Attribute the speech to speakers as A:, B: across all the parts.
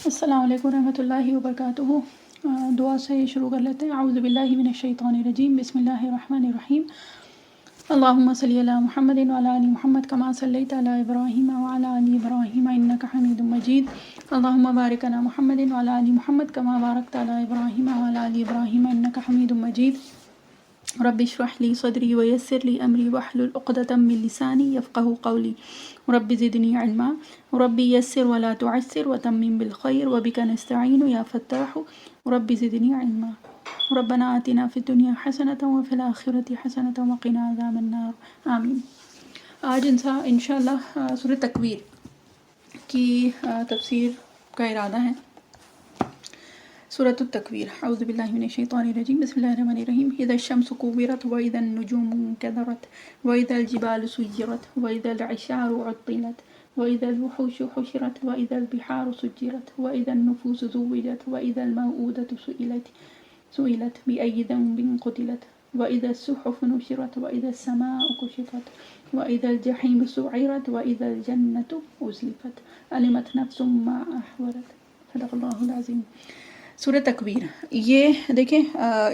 A: السلام علیکم ورحمۃ اللہ وبرکاتہ۔ دعا سے شروع کر لیتے ہیں۔ اعوذ باللہ من الشیطان الرجیم، بسم اللہ الرحمن الرحیم۔ اللہم صلی علی محمد وعلی آل محمد کما صلیت علی ابراہیم وعلی آل ابراہیم انک حمید مجید۔ اللہم بارک علی محمد وعلی آل محمد کما بارکت علی ابراہیم وعلی آل ابراہیم انک حمید مجید۔ رب اشرح لی صدری ویسر لی امری واحلل عقدۃ من لسانی یفقہوا قولی۔ رب زدنی علما رب یسر ولا تعسر وتمم بالخیر وبک نستعین یا فتاح رب زدنی علما۔ ربنا آتنا فی الدنیا حسنۃ وفی الآخرۃ حسنۃ وقنا عذاب النار، آمین۔ آج انشاءاللہ سورۃ تکویر کی تفسیر کا ارادہ ہے۔ سورۃ التکویر، اعوذ باللہ من الشیطان الرجیم، بسم اللہ الرحمن الرحیم۔ اذا الشمس کورت واذا النجوم انکدرت واذا الجبال سیرت واذا العشار عطلت واذا الوحوش حشرت واذا البحار سجرت واذا النفوس زوجت واذا الموءودة سئلت بأي ذنب قتلت واذا الصحف نشرت واذا السماء كشطت واذا الجحيم سعرت واذا الجنة أزلفت علمت نفس ما أحضرت، صدق اللہ العظیم۔ سورہ تکویر، یہ دیکھیں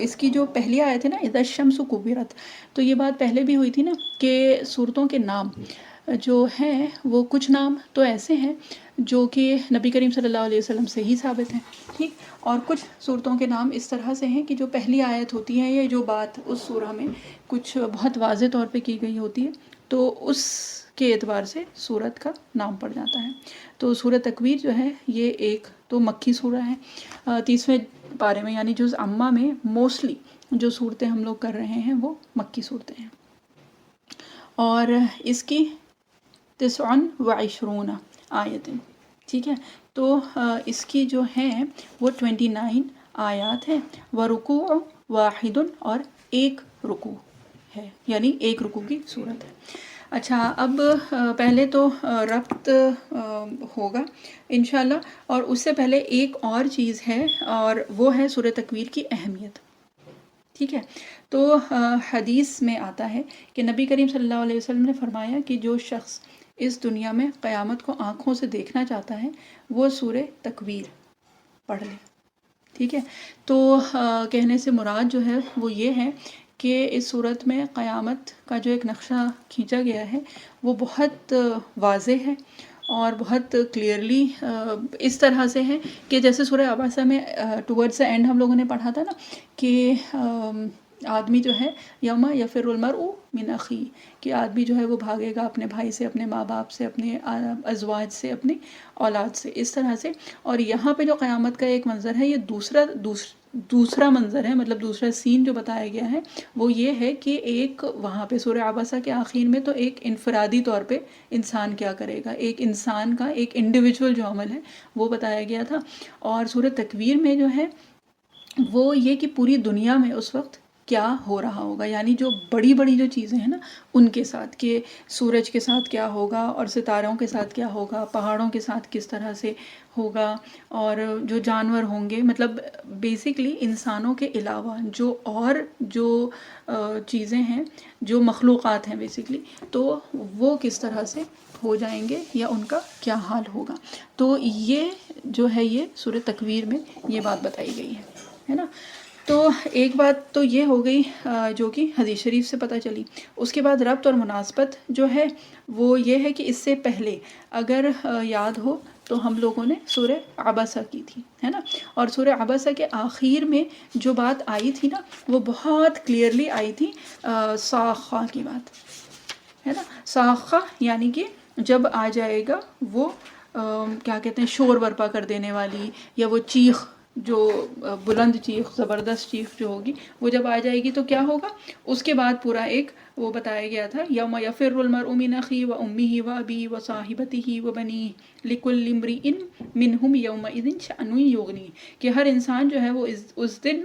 A: اس کی جو پہلی آیت ہے نا، اذا الشمس کورت، تو یہ بات پہلے بھی ہوئی تھی نا کہ سورتوں کے نام جو ہیں وہ کچھ نام تو ایسے ہیں جو کہ نبی کریم صلی اللہ علیہ وسلم سے ہی ثابت ہیں، ٹھیک، اور کچھ صورتوں کے نام اس طرح سے ہیں کہ جو پہلی آیت ہوتی ہے یا جو بات اس سورہ میں کچھ بہت واضح طور پہ کی گئی ہوتی ہے تو اس کے اعتبار سے سورت کا نام پڑ جاتا ہے۔ تو سورہ تکویر جو ہے یہ ایک تو مکی سورہ ہے، 30ویں پارے میں یعنی جز عامہ میں موسٹلی جو صورتیں ہم لوگ کر رہے ہیں وہ مکی صورتیں ہیں، اور اس کی 29 آیتیں، ٹھیک ہے۔ تو اس کی جو ہیں وہ 29 آیات ہیں، ورکوع واحد، اور ایک رکوع ہے، یعنی ایک رکوع کی صورت ہے۔ اچھا، اب پہلے تو ربط ہوگا انشاءاللہ، اور اس سے پہلے ایک اور چیز ہے اور وہ ہے سورہ تکویر کی اہمیت، ٹھیک ہے۔ تو حدیث میں آتا ہے کہ نبی کریم صلی اللہ علیہ وسلم نے فرمایا کہ جو شخص اس دنیا میں قیامت کو آنکھوں سے دیکھنا چاہتا ہے وہ سورہ تکویر پڑھ لے، ٹھیک ہے۔ تو کہنے سے مراد جو ہے وہ یہ ہے کہ اس صورت میں قیامت کا جو ایک نقشہ کھینچا گیا ہے وہ بہت واضح ہے اور بہت کلیئرلی اس طرح سے ہے کہ جیسے سورہ عباسہ میں ٹورڈز اینڈ ہم لوگوں نے پڑھا تھا نا کہ آدمی جو ہے یوم یفر المرء من اخیہ، کہ آدمی جو ہے وہ بھاگے گا اپنے بھائی سے، اپنے ماں باپ سے، اپنے ازواج سے، اپنی اولاد سے، اس طرح سے۔ اور یہاں پہ جو قیامت کا ایک منظر ہے، یہ دوسرا منظر ہے، مطلب دوسرا سین جو بتایا گیا ہے وہ یہ ہے کہ ایک وہاں پہ سورہ عباسہ کے آخر میں تو ایک انفرادی طور پہ انسان کیا کرے گا، ایک انسان کا ایک انڈیویجول جو عمل ہے وہ بتایا گیا تھا، اور سورہ تکویر میں جو ہے وہ یہ کہ پوری دنیا میں اس وقت کیا ہو رہا ہوگا، یعنی جو بڑی بڑی جو چیزیں ہیں نا ان کے ساتھ، کہ سورج کے ساتھ کیا ہوگا اور ستاروں کے ساتھ کیا ہوگا، پہاڑوں کے ساتھ کس طرح سے ہوگا، اور جو جانور ہوں گے، مطلب بیسکلی انسانوں کے علاوہ جو چیزیں ہیں، جو مخلوقات ہیں بیسکلی، تو وہ کس طرح سے ہو جائیں گے یا ان کا کیا حال ہوگا۔ تو یہ جو ہے یہ سورہ تکویر میں یہ بات بتائی گئی ہے نا۔ تو ایک بات تو یہ ہو گئی جو کہ حدیث شریف سے پتہ چلی۔ اس کے بعد ربط اور مناسبت جو ہے وہ یہ ہے کہ اس سے پہلے اگر یاد ہو تو ہم لوگوں نے سورہ عبسہ کی تھی، ہے نا، اور سورہ عبسہ کے آخر میں جو بات آئی تھی نا وہ بہت کلیئرلی آئی تھی، صاخہ کی بات، ہے نا۔ صاخہ یعنی کہ جب آ جائے گا وہ کیا کہتے ہیں، شور برپا کر دینے والی، یا وہ چیخ جو بلند چیخ، زبردست چیخ جو ہوگی وہ جب آ جائے گی تو کیا ہوگا۔ اس کے بعد پورا ایک وہ بتایا گیا تھا، یوم یفر المرء من اخیہ وامہ وابیہ وصاحبتہ وبنیہ لکل امرئ منہم یومئذ شأن یغنیہ، کہ ہر انسان جو ہے وہ اس دن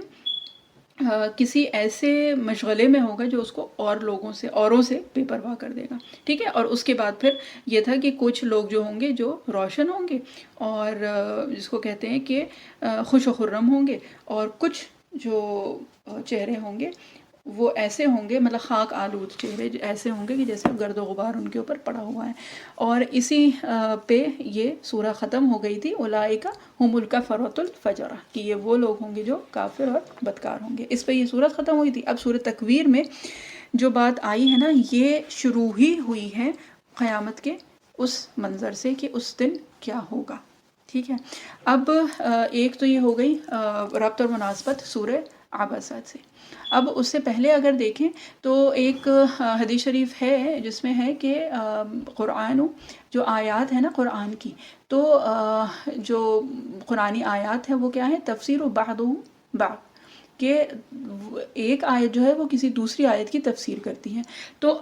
A: کسی ایسے مشغلے میں ہوگا جو اس کو اوروں سے بے پرواہ کر دے گا، ٹھیک ہے۔ اور اس کے بعد پھر یہ تھا کہ کچھ لوگ جو ہوں گے جو روشن ہوں گے اور جس کو کہتے ہیں کہ خوش و خرم ہوں گے، اور کچھ جو چہرے ہوں گے وہ ایسے ہوں گے، مطلب خاک آلود چہرے ایسے ہوں گے کہ جیسے گرد و غبار ان کے اوپر پڑا ہوا ہے. اور اسی پہ یہ سورہ ختم ہو گئی تھی. اولئک هم الکفرۃ الفجرہ، کہ یہ وہ لوگ ہوں گے جو کافر اور بدکار ہوں گے. اس پہ یہ سورت ختم ہوئی تھی. اب سورہ تکویر میں جو بات آئی ہے نا، یہ شروع ہی ہوئی ہے قیامت کے اس منظر سے کہ اس دن کیا ہوگا. ٹھیک ہے. اب ایک تو یہ ہو گئی ربط اور مناسبت سورہ عبسہ سے. اب اس سے پہلے اگر دیکھیں تو ایک حدیث شریف ہے جس میں ہے کہ قرآن جو آیات ہے نا قرآن کی، تو جو قرآنی آیات ہیں وہ کیا ہے، تفسیر و بعض بعض، کہ ایک آیت جو ہے وہ کسی دوسری آیت کی تفسیر کرتی ہے. تو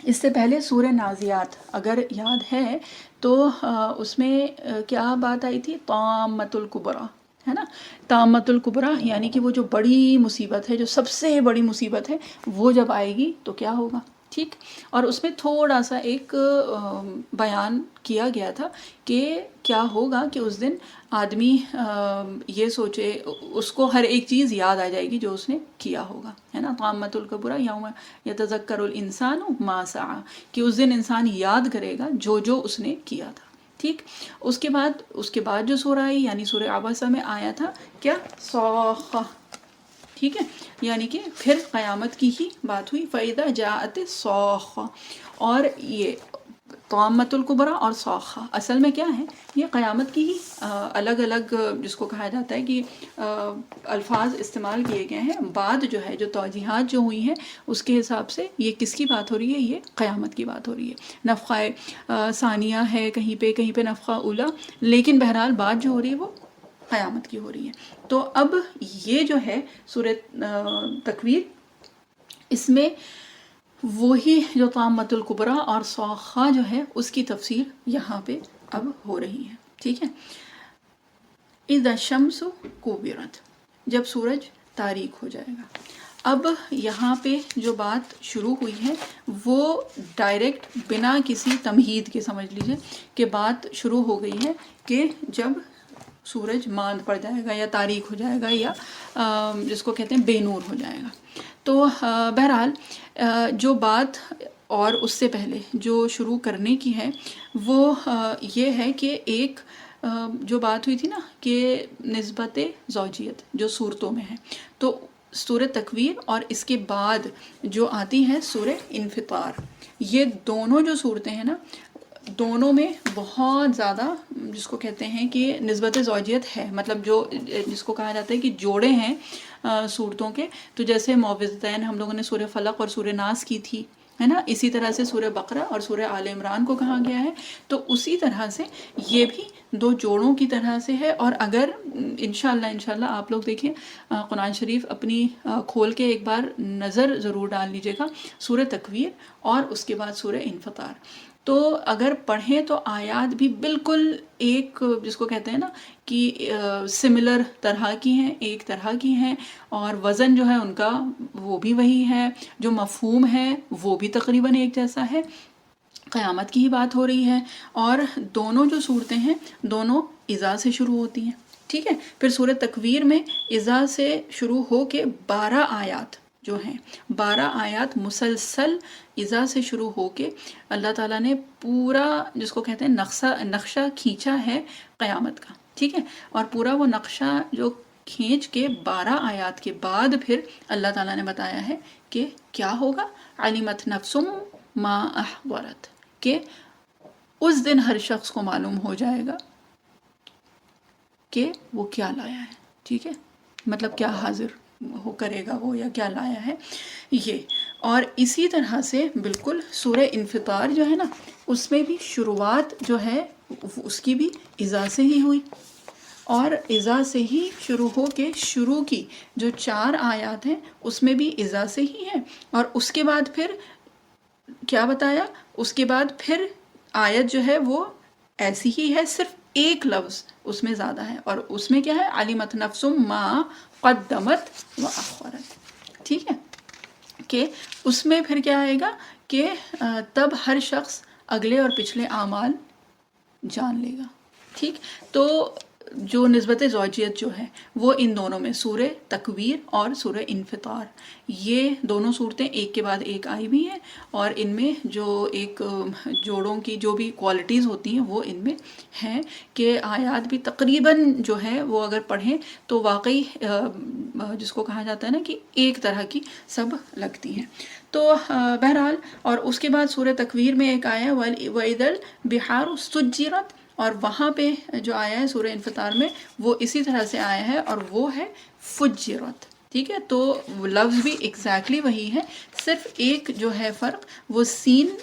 A: اس سے پہلے سورہ نازیات اگر یاد ہے تو اس میں کیا بات آئی تھی، طامۃ الکبریٰ ہے نا. طامۃ الکبریٰ یعنی کہ وہ جو بڑی مصیبت ہے، جو سب سے بڑی مصیبت ہے، وہ جب آئے گی تو کیا ہوگا. ٹھیک. اور اس میں تھوڑا سا ایک بیان کیا گیا تھا کہ کیا ہوگا کہ اس دن آدمی یہ سوچے، اس کو ہر ایک چیز یاد آ جائے گی جو اس نے کیا ہوگا، ہے نا. طامۃ الکبریٰ یوم یتذکر الانسان ما سعی، کہ اس دن انسان یاد کرے گا جو جو اس نے کیا تھا. ٹھیک. اس کے بعد جو سورہ آئی یعنی سورہ عبسہ میں آیا تھا کیا، صاخہ. ٹھیک ہے. یعنی کہ پھر قیامت کی ہی بات ہوئی، فَإِذَا جَاءَتِ الصَّاخَّةُ. اور یہ طامۃ الکبریٰ اور صاخہ اصل میں کیا ہے، یہ قیامت کی ہی الگ الگ جس کو کہا جاتا ہے کہ الفاظ استعمال کیے گئے ہیں. بعد جو ہے جو توجیحات جو ہوئی ہیں اس کے حساب سے یہ کس کی بات ہو رہی ہے، یہ قیامت کی بات ہو رہی ہے. نفخہ ثانیہ ہے کہیں پہ نفخہ اولا، لیکن بہرحال بات جو ہو رہی ہے وہ قیامت کی ہو رہی ہے. تو اب یہ جو ہے سورہ تکویر، اس میں وہی جو طامۃ الکبریٰ اور صاخہ جو ہے اس کی تفسیر یہاں پہ اب ہو رہی ہے. ٹھیک ہے. اذا الشمس کوورت، جب سورج تاریک ہو جائے گا. اب یہاں پہ جو بات شروع ہوئی ہے وہ ڈائریکٹ بنا کسی تمہید کے سمجھ لیجئے کہ بات شروع ہو گئی ہے کہ جب سورج ماند پڑ جائے گا یا تاریک ہو جائے گا یا جس کو کہتے ہیں بے نور ہو جائے گا. تو بہرحال جو بات اور اس سے پہلے جو شروع کرنے کی ہے وہ یہ ہے کہ ایک جو بات ہوئی تھی نا کہ نسبت زوجیت جو صورتوں میں ہے، تو سورہ تکویر اور اس کے بعد جو آتی ہے سورہ انفطار، یہ دونوں جو صورتیں ہیں نا، دونوں میں بہت زیادہ جس کو کہتے ہیں کہ نسبت زوجیت ہے. مطلب جو جس کو کہا جاتا ہے کہ جوڑے ہیں صورتوں کے. تو جیسے معوذتین ہم لوگوں نے سورہ فلق اور سورہ ناس کی تھی، ہے نا، اسی طرح سے سورہ بقرہ اور سورہ آل عمران کو کہا گیا ہے. تو اسی طرح سے یہ بھی دو جوڑوں کی طرح سے ہے. اور اگر انشاءاللہ آپ لوگ دیکھیں قرآن شریف اپنی کھول کے ایک بار نظر ضرور ڈال لیجیے گا سورہ تکویر اور اس کے بعد سورہ انفطار. تو اگر پڑھیں تو آیات بھی بالکل ایک جس کو کہتے ہیں نا کہ سملر طرح کی ہیں، ایک طرح کی ہیں، اور وزن جو ہے ان کا وہ بھی وہی ہے، جو مفہوم ہے وہ بھی تقریباً ایک جیسا ہے. قیامت کی ہی بات ہو رہی ہے. اور دونوں جو صورتیں ہیں دونوں اذا سے شروع ہوتی ہیں. ٹھیک ہے. پھر سورہ تکویر میں اذا سے شروع ہو کے 12 آیات جو ہیں، 12 آیات مسلسل اذا سے شروع ہو کے اللہ تعالیٰ نے پورا جس کو کہتے ہیں نقشہ کھینچا ہے قیامت کا. ٹھیک ہے. اور پورا وہ نقشہ جو کھینچ کے 12 آیات کے بعد پھر اللہ تعالیٰ نے بتایا ہے کہ کیا ہوگا، علمت نفس ما احضرت، کہ اس دن ہر شخص کو معلوم ہو جائے گا کہ وہ کیا لایا ہے. ٹھیک ہے. مطلب کیا حاضر ہو کرے گا وہ یا کیا لایا ہے یہ. اور اسی طرح سے بالکل سورہ انفطار جو ہے نا اس میں بھی شروعات جو ہے اس کی بھی اذا سے ہی ہوئی، اور اذا سے ہی شروع ہو کے شروع کی جو 4 آیات ہیں اس میں بھی اذا سے ہی ہے. اور اس کے بعد پھر کیا بتایا، اس کے بعد پھر آیت جو ہے وہ ایسی ہی ہے، صرف ایک لفظ اس میں زیادہ ہے، اور اس میں کیا ہے، علمت نفس ما قدمت و اخرت. ٹھیک ہے. کہ اس میں پھر کیا آئے گا کہ تب ہر شخص اگلے اور پچھلے اعمال جان لے گا. ٹھیک. تو جو نسبت زوجیت جو ہے وہ ان دونوں میں سورہ تکویر اور سورہ انفطار، یہ دونوں صورتیں ایک کے بعد ایک آئی بھی ہیں، اور ان میں جو ایک جوڑوں کی جو بھی کوالٹیز ہوتی ہیں وہ ان میں ہیں کہ آیات بھی تقریباً جو ہے وہ اگر پڑھیں تو واقعی جس کو کہا جاتا ہے نا کہ ایک طرح کی سب لگتی ہیں۔ تو بہرحال، اور اس کے بعد سورہ تکویر میں ایک آیا وَإِذَا الْبِحَارُ سُجِّرَتْ، اور وہاں پہ جو آیا ہے سورہ انفطار میں وہ اسی طرح سے آیا ہے، اور وہ ہے فجرت، ٹھیک ہے؟ تو لفظ بھی ایگزیکٹلی وہی ہے، صرف ایک جو ہے فرق وہ سین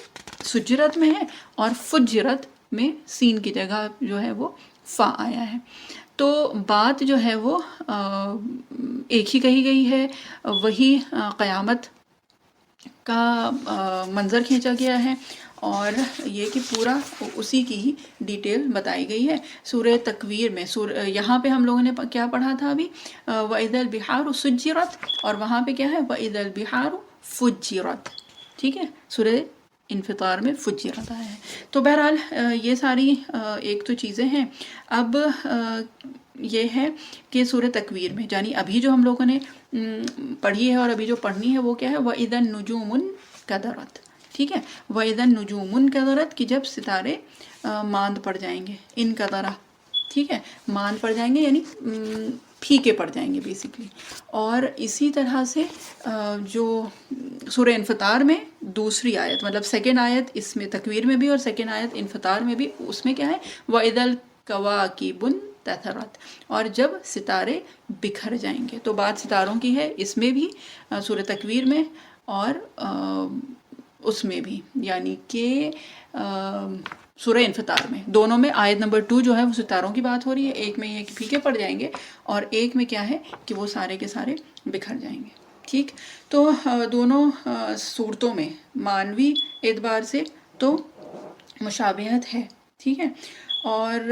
A: سجرت میں ہے اور فجرت میں سین کی جگہ جو ہے وہ فا آیا ہے۔ تو بات جو ہے وہ ایک ہی کہی گئی ہے، وہی قیامت کا منظر کھینچا گیا ہے، اور یہ کہ پورا اسی کی ہی ڈیٹیل بتائی گئی ہے۔ سورہ تکویر میں یہاں پہ ہم لوگوں نے کیا پڑھا تھا ابھی، وَإِذَا الْبِحَارُ سُجِّرَتْ، اور وہاں پہ کیا ہے وَإِذَا الْبِحَارُ فُجِّرَتْ، ٹھیک ہے؟ سورہ انفطار میں فجرت آیا ہے۔ تو بہرحال یہ ساری ایک تو چیزیں ہیں۔ اب یہ ہے کہ سورہ تکویر میں یعنی ابھی جو ہم لوگوں نے پڑھی ہے اور ابھی جو پڑھنی ہے وہ کیا ہے وَإِذَا النُّجُومُ انْكَدَرَتْ، ٹھیک ہے؟ وَإِذَا النُّجُومُ انْكَدَرَتْ کہ جب ستارے ماند پڑ جائیں گے، انکدرہ، ٹھیک ہے؟ ماند پڑ جائیں گے یعنی پھیکے پڑ جائیں گے بیسیکلی۔ اور اسی طرح سے جو سورہ انفطار میں دوسری آیت مطلب سیکنڈ آیت اس میں تکویر میں بھی اور سیکنڈ آیت انفطار میں بھی، اس میں کیا ہے وَإِذَا الْكَوَاكِبُ انتثرت، اور جب ستارے بکھر جائیں گے۔ تو بات ستاروں کی ہے اس میں بھی، سورہ تکویر میں اور اس میں بھی، یعنی کہ سورہ انفطار میں، دونوں میں آیت نمبر 2 جو ہے وہ ستاروں کی بات ہو رہی ہے، ایک میں یہ کہ پھیکے پڑ جائیں گے اور ایک میں کیا ہے کہ وہ سارے کے سارے بکھر جائیں گے، ٹھیک؟ تو دونوں صورتوں میں معنوی اعتبار سے تو مشابہت ہے، ٹھیک ہے؟ اور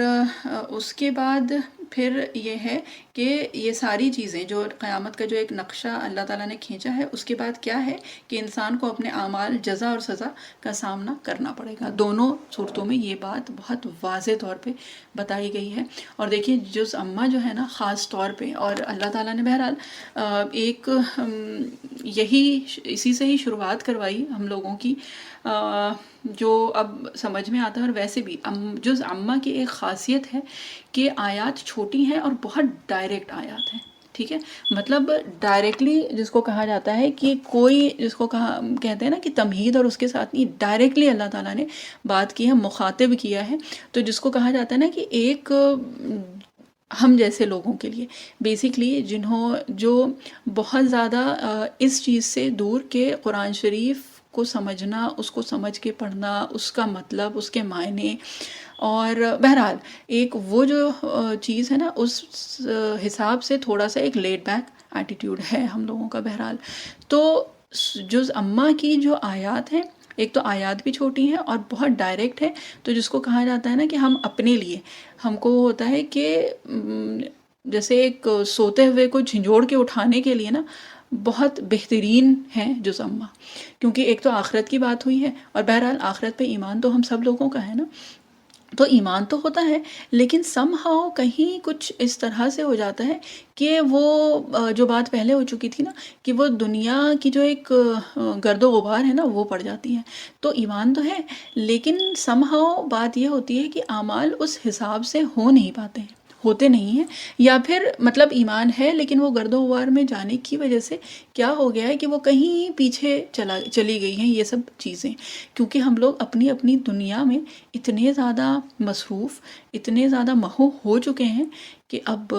A: اس کے بعد پھر یہ ہے کہ یہ ساری چیزیں جو قیامت کا جو ایک نقشہ اللہ تعالیٰ نے کھینچا ہے، اس کے بعد کیا ہے کہ انسان کو اپنے اعمال جزا اور سزا کا سامنا کرنا پڑے گا۔ دونوں صورتوں میں یہ بات بہت واضح طور پہ بتائی گئی ہے۔ اور دیکھیے جز امہ جو ہے نا خاص طور پہ، اور اللہ تعالیٰ نے بہرحال ایک یہی اسی سے ہی شروعات کروائی ہم لوگوں کی، جو اب سمجھ میں آتا ہے، اور ویسے بھی جز امہ کی ایک خاصیت ہے کہ آیات چھوٹی ہیں اور بہت ڈائریکٹ آیات ہیں، ٹھیک ہے؟ مطلب ڈائریکٹلی جس کو کہا جاتا ہے کہ کوئی جس کو کہتے ہیں نا کہ تمہید اور اس کے ساتھ نہیں، ڈائریکٹلی اللہ تعالیٰ نے بات کی ہے، مخاطب کیا ہے، تو جس کو کہا جاتا ہے نا کہ ایک ہم جیسے لوگوں کے لیے بیسیکلی جو بہت زیادہ اس چیز سے دور کہ قرآن شریف کو سمجھنا، اس کو سمجھ کے پڑھنا، اس کا مطلب، اس کے معنی، اور بہرحال ایک وہ جو چیز ہے نا اس حساب سے تھوڑا سا ایک لیڈ بیک ایٹیٹیوڈ ہے ہم لوگوں کا بہرحال۔ تو جز امہ کی جو آیات ہیں، ایک تو آیات بھی چھوٹی ہیں اور بہت ڈائریکٹ ہے، تو جس کو کہا جاتا ہے نا کہ ہم اپنے لیے، ہم کو ہوتا ہے کہ جیسے ایک سوتے ہوئے کو جھنجھوڑ کے اٹھانے کے لیے نا بہت بہترین ہیں جز امہ، کیونکہ ایک تو آخرت کی بات ہوئی ہے، اور بہرحال آخرت پہ ایمان تو ہم سب لوگوں کا ہے نا، تو ایمان تو ہوتا ہے لیکن سم ہاؤ کہیں کچھ اس طرح سے ہو جاتا ہے کہ وہ جو بات پہلے ہو چکی تھی نا کہ وہ دنیا کی جو ایک گرد و غبار ہے نا وہ پڑ جاتی ہے۔ تو ایمان تو ہے لیکن سم ہاؤ بات یہ ہوتی ہے کہ اعمال اس حساب سے ہو نہیں پاتے ہیں، ہوتے نہیں ہیں، یا پھر مطلب ایمان ہے لیکن وہ گرد و غبار میں جانے کی وجہ سے کیا ہو گیا ہے کہ وہ کہیں پیچھے چلی گئی ہیں یہ سب چیزیں، کیونکہ ہم لوگ اپنی اپنی دنیا میں اتنے زیادہ مصروف، اتنے زیادہ محو ہو چکے ہیں کہ اب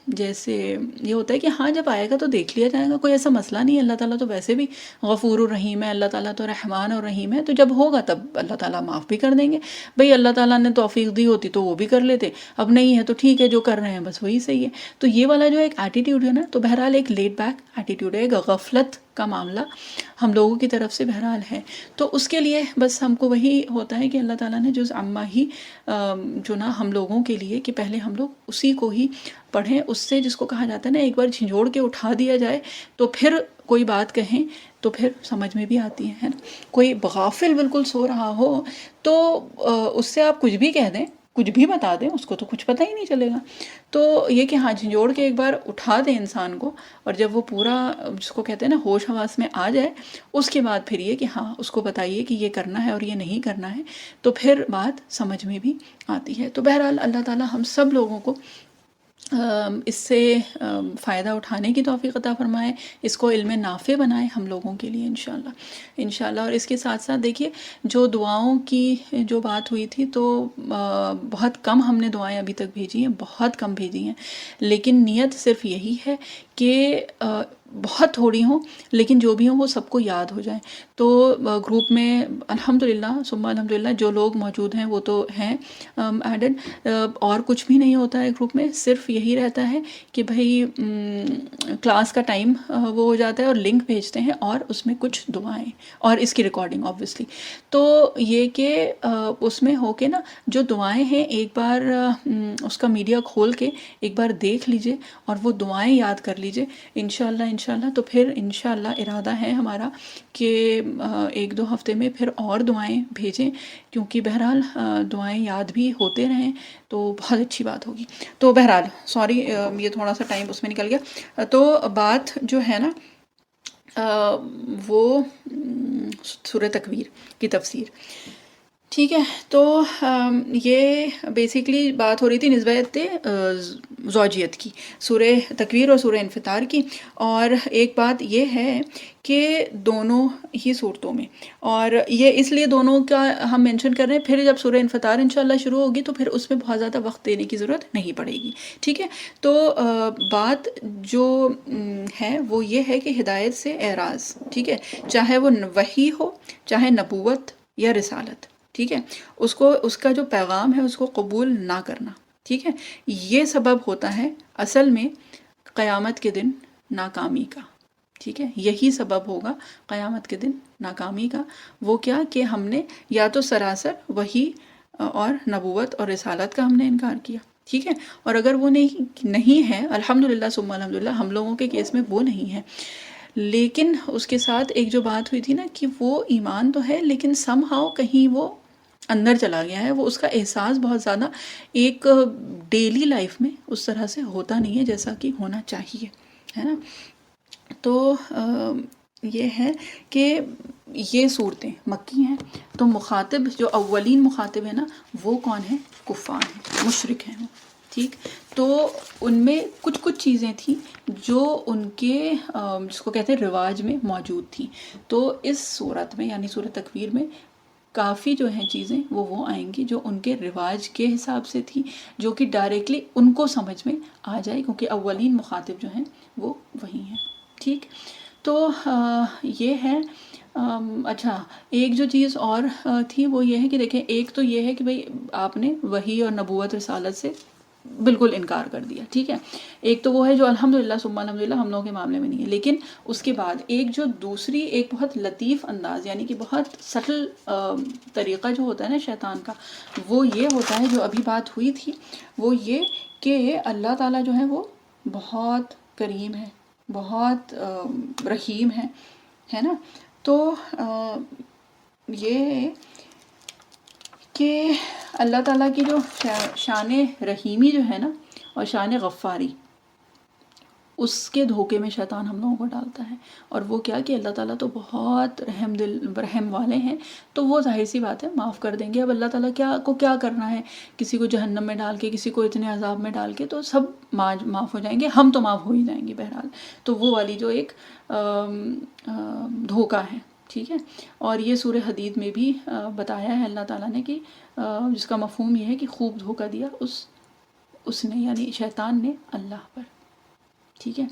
A: جیسے یہ ہوتا ہے کہ ہاں جب آئے گا تو دیکھ لیا جائے گا، کوئی ایسا مسئلہ نہیں ہے، اللہ تعالیٰ تو ویسے بھی غفور الرحیم ہے، اللہ تعالیٰ تو رحمان اور رحیم ہے، تو جب ہوگا تب اللہ تعالیٰ معاف بھی کر دیں گے۔ بھئی اللہ تعالیٰ نے توفیق دی ہوتی تو وہ بھی کر لیتے، اب نہیں ہے تو ٹھیک ہے جو کر رہے ہیں بس وہی صحیح ہے۔ تو یہ والا جو ایک ایٹیٹیوڈ ہے نا، تو بہرحال ایک لیڈ بیک ایٹیٹیوڈ ہے، ایک غفلت کا معاملہ ہم لوگوں کی طرف سے بہرحال ہے۔ تو اس کے لیے بس ہم کو وہی ہوتا ہے کہ اللہ تعالیٰ نے جز عامہ ہی جو نا ہم لوگوں کے لیے کہ پہلے ہم لوگ اسی کو ہی پڑھیں، اس سے جس کو کہا جاتا ہے نا ایک بار جھنجھوڑ کے اٹھا دیا جائے تو پھر کوئی بات کہیں تو پھر سمجھ میں بھی آتی ہے نا۔ کوئی غافل بالکل سو رہا ہو تو اس سے آپ کچھ بھی کہہ دیں کچھ بھی بتا دیں اس کو تو کچھ پتہ ہی نہیں چلے گا. تو یہ کہ ہاں جھنجھوڑ کے ایک بار اٹھا دیں انسان کو، اور جب وہ پورا جس کو کہتے ہیں نا ہوش حواس میں آ جائے، اس کے بعد پھر یہ کہ ہاں اس کو بتائیے کہ یہ کرنا ہے اور یہ نہیں کرنا ہے، تو پھر بات سمجھ میں بھی آتی ہے. تو بہرحال اللہ تعالیٰ ہم سب لوگوں کو اس سے فائدہ اٹھانے کی توفیق عطا فرمائے، اس کو علم نافع بنائے ہم لوگوں کے لیے انشاءاللہ. اور اس کے ساتھ ساتھ دیکھیے جو دعاؤں کی جو بات ہوئی تھی، تو بہت کم ہم نے دعائیں ابھی تک بھیجی ہیں، بہت کم بھیجی ہیں، لیکن نیت صرف یہی ہے کہ بہت تھوڑی ہوں لیکن جو بھی ہوں وہ سب کو یاد ہو جائیں. تو گروپ میں الحمدللہ ثم الحمدللہ جو لوگ موجود ہیں وہ تو ہیں ایڈڈ، اور کچھ بھی نہیں ہوتا ہے گروپ میں، صرف یہی رہتا ہے کہ بھئی کلاس کا ٹائم وہ ہو جاتا ہے اور لنک بھیجتے ہیں اور اس میں کچھ دعائیں اور اس کی ریکارڈنگ آبویسلی. تو یہ کہ اس میں ہو کے نا جو دعائیں ہیں ایک بار اس کا میڈیا کھول کے ایک بار دیکھ لیجئے اور وہ دعائیں یاد کر لیجئے انشاءاللہ. تو پھر انشاءاللہ ارادہ ہے ہمارا کہ ایک دو ہفتے میں پھر اور دعائیں بھیجیں، کیونکہ بہرحال دعائیں یاد بھی ہوتے رہیں تو بہت اچھی بات ہوگی. تو بہرحال سوری یہ تھوڑا سا ٹائم اس میں نکل گیا. تو بات جو ہے نا وہ سورہ تکویر کی تفسیر، ٹھیک ہے. تو یہ بیسیکلی بات ہو رہی تھی نسبت زوجیت کی، سورہ تکویر اور سورہ انفطار کی. اور ایک بات یہ ہے کہ دونوں ہی صورتوں میں، اور یہ اس لیے دونوں کا ہم مینشن کر رہے ہیں، پھر جب سورہ انفطار انشاءاللہ شروع ہوگی تو پھر اس میں بہت زیادہ وقت دینے کی ضرورت نہیں پڑے گی، ٹھیک ہے. تو بات جو ہے وہ یہ ہے کہ ہدایت سے اعراض، ٹھیک ہے، چاہے وہ وحی ہو، چاہے نبوت یا رسالت، ٹھیک ہے، اس کا جو پیغام ہے اس کو قبول نہ کرنا، ٹھیک ہے، یہ سبب ہوتا ہے اصل میں قیامت کے دن ناکامی کا، ٹھیک ہے. یہی سبب ہوگا قیامت کے دن ناکامی کا. وہ کیا کہ ہم نے یا تو سراسر وحی اور نبوت اور رسالت کا ہم نے انکار کیا، ٹھیک ہے. اور اگر وہ نہیں ہے الحمدللہ ثم الحمدللہ ہم لوگوں کے کیس میں وہ نہیں ہے، لیکن اس کے ساتھ ایک جو بات ہوئی تھی نا کہ وہ ایمان تو ہے لیکن سم ہاؤ کہیں وہ اندر چلا گیا ہے، وہ اس کا احساس بہت زیادہ ایک ڈیلی لائف میں اس طرح سے ہوتا نہیں ہے جیسا کہ ہونا چاہیے، ہے نا. تو یہ ہے کہ یہ صورتیں مکی ہیں، تو مخاطب جو اولین مخاطب ہے نا وہ کون ہے؟ کفار ہیں، مشرک ہیں وہ، ٹھیک. تو ان میں کچھ چیزیں تھیں جو ان کے جس کو کہتے ہیں رواج میں موجود تھیں. تو اس صورت میں یعنی سورہ تکویر میں کافی جو ہیں چیزیں وہ آئیں گی جو ان کے رواج کے حساب سے تھی، جو کہ ڈائریکٹلی ان کو سمجھ میں آ جائے، کیونکہ اولین مخاطب جو ہیں وہ وہی ہیں، ٹھیک. تو یہ ہے. اچھا ایک جو چیز اور تھی وہ یہ ہے کہ دیکھیں، ایک تو یہ ہے کہ بھئی آپ نے وحی اور نبوت رسالت سے بالکل انکار کر دیا، ٹھیک ہے. ایک تو وہ ہے جو الحمدللہ ثم الحمدللہ ہم لوگوں کے معاملے میں نہیں ہے. لیکن اس کے بعد ایک جو دوسری ایک بہت لطیف انداز یعنی کہ بہت سٹل طریقہ جو ہوتا ہے نا شیطان کا، وہ یہ ہوتا ہے جو ابھی بات ہوئی تھی، وہ یہ کہ اللہ تعالیٰ جو ہے وہ بہت کریم ہے، بہت رحیم ہے نا. تو یہ کہ اللہ تعالیٰ کی جو شان رحیمی جو ہے نا اور شان غفاری، اس کے دھوکے میں شیطان ہم لوگوں کو ڈالتا ہے. اور وہ کیا کہ اللہ تعالیٰ تو بہت رحم والے ہیں، تو وہ ظاہر سی بات ہے معاف کر دیں گے. اب اللہ تعالیٰ کو کیا کرنا ہے، کسی کو جہنم میں ڈال کے، کسی کو اتنے عذاب میں ڈال کے، تو سب معاف ہو جائیں گے، ہم تو معاف ہو ہی جائیں گے بہرحال. تو وہ والی جو ایک دھوکہ ہے، ٹھیک ہے. اور یہ سورہ حدید میں بھی بتایا ہے اللہ تعالیٰ نے کہ جس کا مفہوم یہ ہے کہ خوب دھوکہ دیا اس نے یعنی شیطان نے اللہ پر، ٹھیک ہے.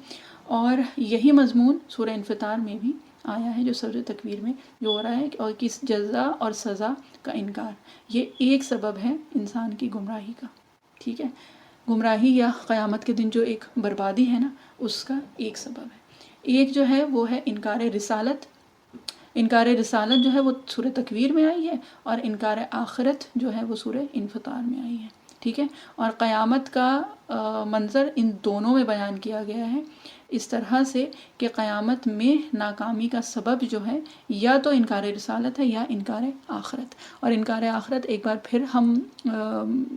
A: اور یہی مضمون سورہ انفطار میں بھی آیا ہے جو سورہ تکویر میں جو ہو رہا ہے، اور کس جزا اور سزا کا انکار، یہ ایک سبب ہے انسان کی گمراہی کا، ٹھیک ہے. گمراہی یا قیامت کے دن جو ایک بربادی ہے نا، اس کا ایک سبب ہے. ایک جو ہے وہ ہے انکار رسالت. انکار رسالت جو ہے وہ سورہ تکویر میں آئی ہے، اور انکار آخرت جو ہے وہ سورہ انفطار میں آئی ہے، ٹھیک ہے. اور قیامت کا منظر ان دونوں میں بیان کیا گیا ہے اس طرح سے کہ قیامت میں ناکامی کا سبب جو ہے یا تو انکار رسالت ہے یا انکار آخرت. اور انکار آخرت ایک بار پھر ہم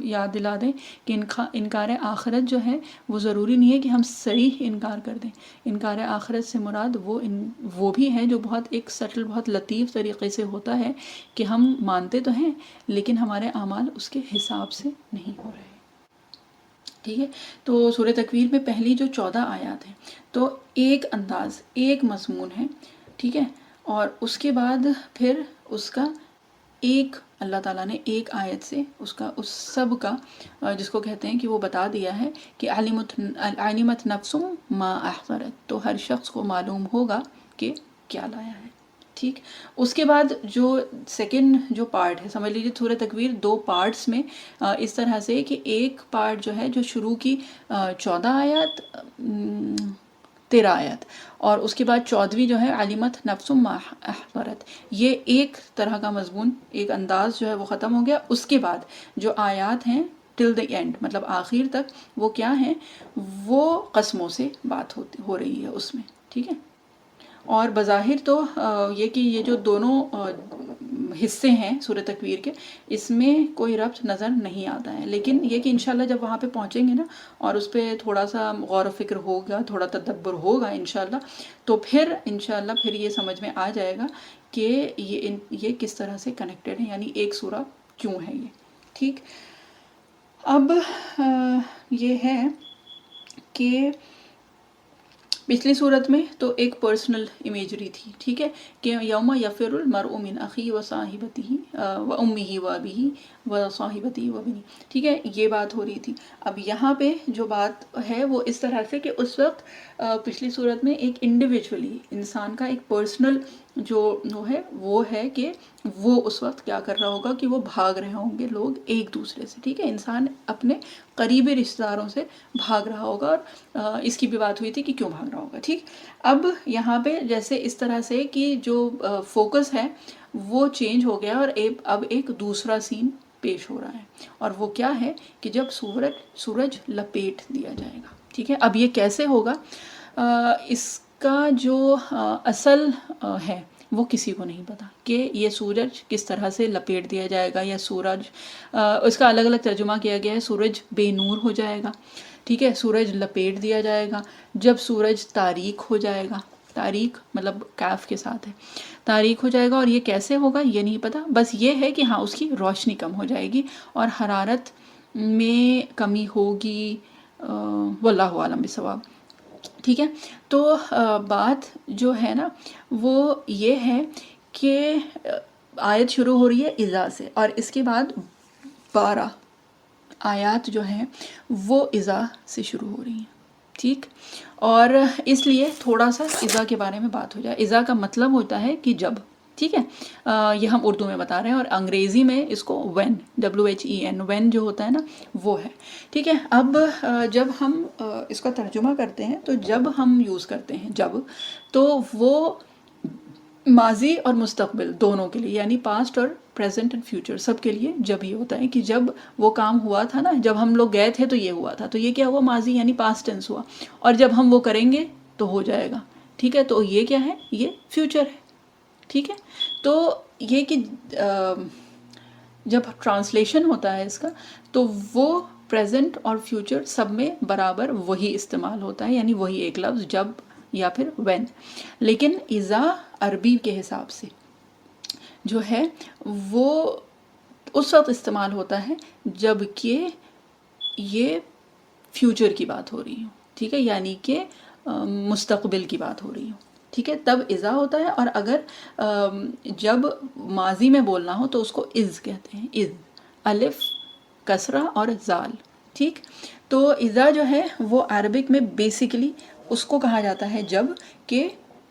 A: یاد دلا دیں کہ انکار آخرت جو ہے وہ ضروری نہیں ہے کہ ہم صریح انکار کر دیں. انکار آخرت سے مراد وہ بھی ہے جو بہت ایک سٹل بہت لطیف طریقے سے ہوتا ہے کہ ہم مانتے تو ہیں لیکن ہمارے اعمال اس کے حساب سے نہیں ہو رہے. ٹھیک ہے. تو سورہ تکویر میں پہلی جو 14 آیات ہیں تو ایک انداز ایک مضمون ہے. ٹھیک ہے. اور اس کے بعد پھر اس کا ایک اللہ تعالیٰ نے ایک آیت سے اس سب کا جس کو کہتے ہیں کہ وہ بتا دیا ہے کہ علمت نفس ما احضرت، تو ہر شخص کو معلوم ہوگا کہ کیا لایا ہے. ٹھیک. اس کے بعد جو سیکنڈ جو پارٹ ہے، سمجھ لیجیے سورہ تکویر 2 پارٹس میں اس طرح سے کہ ایک پارٹ جو ہے جو شروع کی 14 آیات 13 آیات اور اس کے بعد 14ویں جو ہے علمت نفس ما احضرت، یہ ایک طرح کا مضمون ایک انداز جو ہے وہ ختم ہو گیا. اس کے بعد جو آیات ہیں ٹل دی اینڈ مطلب آخر تک وہ کیا ہیں، وہ قسموں سے بات ہو رہی ہے اس میں. ٹھیک ہے. اور بظاہر تو یہ کہ یہ جو دونوں حصے ہیں سورہ تکویر کے اس میں کوئی ربط نظر نہیں آتا ہے، لیکن یہ کہ انشاءاللہ جب وہاں پہ پہنچیں گے نا اور اس پہ تھوڑا سا غور و فکر ہوگا، تھوڑا تدبر ہوگا انشاءاللہ، تو پھر انشاءاللہ پھر یہ سمجھ میں آ جائے گا کہ یہ کس طرح سے کنیکٹڈ ہے، یعنی ایک سورہ کیوں ہے یہ. ٹھیک. اب یہ ہے کہ پچھلی صورت میں تو ایک پرسنل امیجری تھی. ٹھیک ہے. کہ یوم یفر المرء من اخیہ و صاحبتہ و امہ و ابیہ و صاحبتہ و بنیہ. ٹھیک ہے. یہ بات ہو رہی تھی. اب یہاں پہ جو بات ہے وہ اس طرح سے کہ اس وقت پچھلی صورت میں ایک انڈیویجولی انسان کا ایک پرسنل جو وہ ہے کہ وہ اس وقت کیا کر رہا ہوگا کہ وہ بھاگ رہے ہوں گے لوگ ایک دوسرے سے. ٹھیک ہے. انسان اپنے قریبی رشتہ داروں سے بھاگ رہا ہوگا اور اس کی بھی بات ہوئی تھی کہ کیوں بھاگ رہا ہوگا. ٹھیک. اب یہاں پہ جیسے اس طرح سے کہ جو فوکس ہے وہ چینج ہو گیا اور اب ایک دوسرا سین پیش ہو رہا ہے اور وہ کیا ہے کہ جب سورج لپیٹ دیا جائے گا. ٹھیک ہے. اب یہ کیسے ہوگا، اس کا جو اصل ہے وہ کسی کو نہیں پتا کہ یہ سورج کس طرح سے لپیٹ دیا جائے گا، یا سورج اس کا الگ الگ ترجمہ کیا گیا ہے. سورج بے نور ہو جائے گا. ٹھیک ہے. سورج لپیٹ دیا جائے گا جب سورج تاریک ہو جائے گا. تاریک مطلب کیف کے ساتھ ہے. تاریک ہو جائے گا. اور یہ کیسے ہوگا یہ نہیں پتا، بس یہ ہے کہ ہاں اس کی روشنی کم ہو جائے گی اور حرارت میں کمی ہوگی. واللہ عالم بالصواب. ٹھیک ہے. تو بات جو ہے نا وہ یہ ہے کہ آیت شروع ہو رہی ہے اذا سے اور اس کے بعد 12 آیات جو ہیں وہ اذا سے شروع ہو رہی ہیں. ٹھیک. اور اس لیے تھوڑا سا اذا کے بارے میں بات ہو جائے. اذا کا مطلب ہوتا ہے کہ جب. ٹھیک ہے. یہ ہم اردو میں بتا رہے ہیں اور انگریزی میں اس کو when WHEN when جو ہوتا ہے نا وہ ہے. ٹھیک ہے. اب جب ہم اس کا ترجمہ کرتے ہیں تو جب ہم یوز کرتے ہیں جب، تو وہ ماضی اور مستقبل دونوں کے لیے، یعنی پاسٹ اور پریزنٹ اینڈ فیوچر سب کے لیے جب ہی ہوتا ہے کہ جب وہ کام ہوا تھا نا، جب ہم لوگ گئے تھے تو یہ ہوا تھا، تو یہ کیا ہوا، ماضی یعنی پاسٹ ٹینس ہوا. اور جب ہم وہ کریں گے تو ہو جائے گا. ٹھیک ہے. تو یہ کیا ہے، یہ فیوچر ہے. ٹھیک ہے. تو یہ کہ جب ٹرانسلیشن ہوتا ہے اس کا تو وہ پریزنٹ اور فیوچر سب میں برابر وہی استعمال ہوتا ہے، یعنی وہی ایک لفظ جب یا پھر when. لیکن اذا عربی کے حساب سے جو ہے وہ اس وقت استعمال ہوتا ہے جب کہ یہ فیوچر کی بات ہو رہی ہو. ٹھیک ہے. یعنی کہ مستقبل کی بات ہو رہی ہو. ٹھیک ہے. تب اذا ہوتا ہے. اور اگر جب ماضی میں بولنا ہو تو اس کو اذ کہتے ہیں. اذ الف کسرہ اور زال. ٹھیک. تو اذا جو ہے وہ عربک میں بیسیکلی اس کو کہا جاتا ہے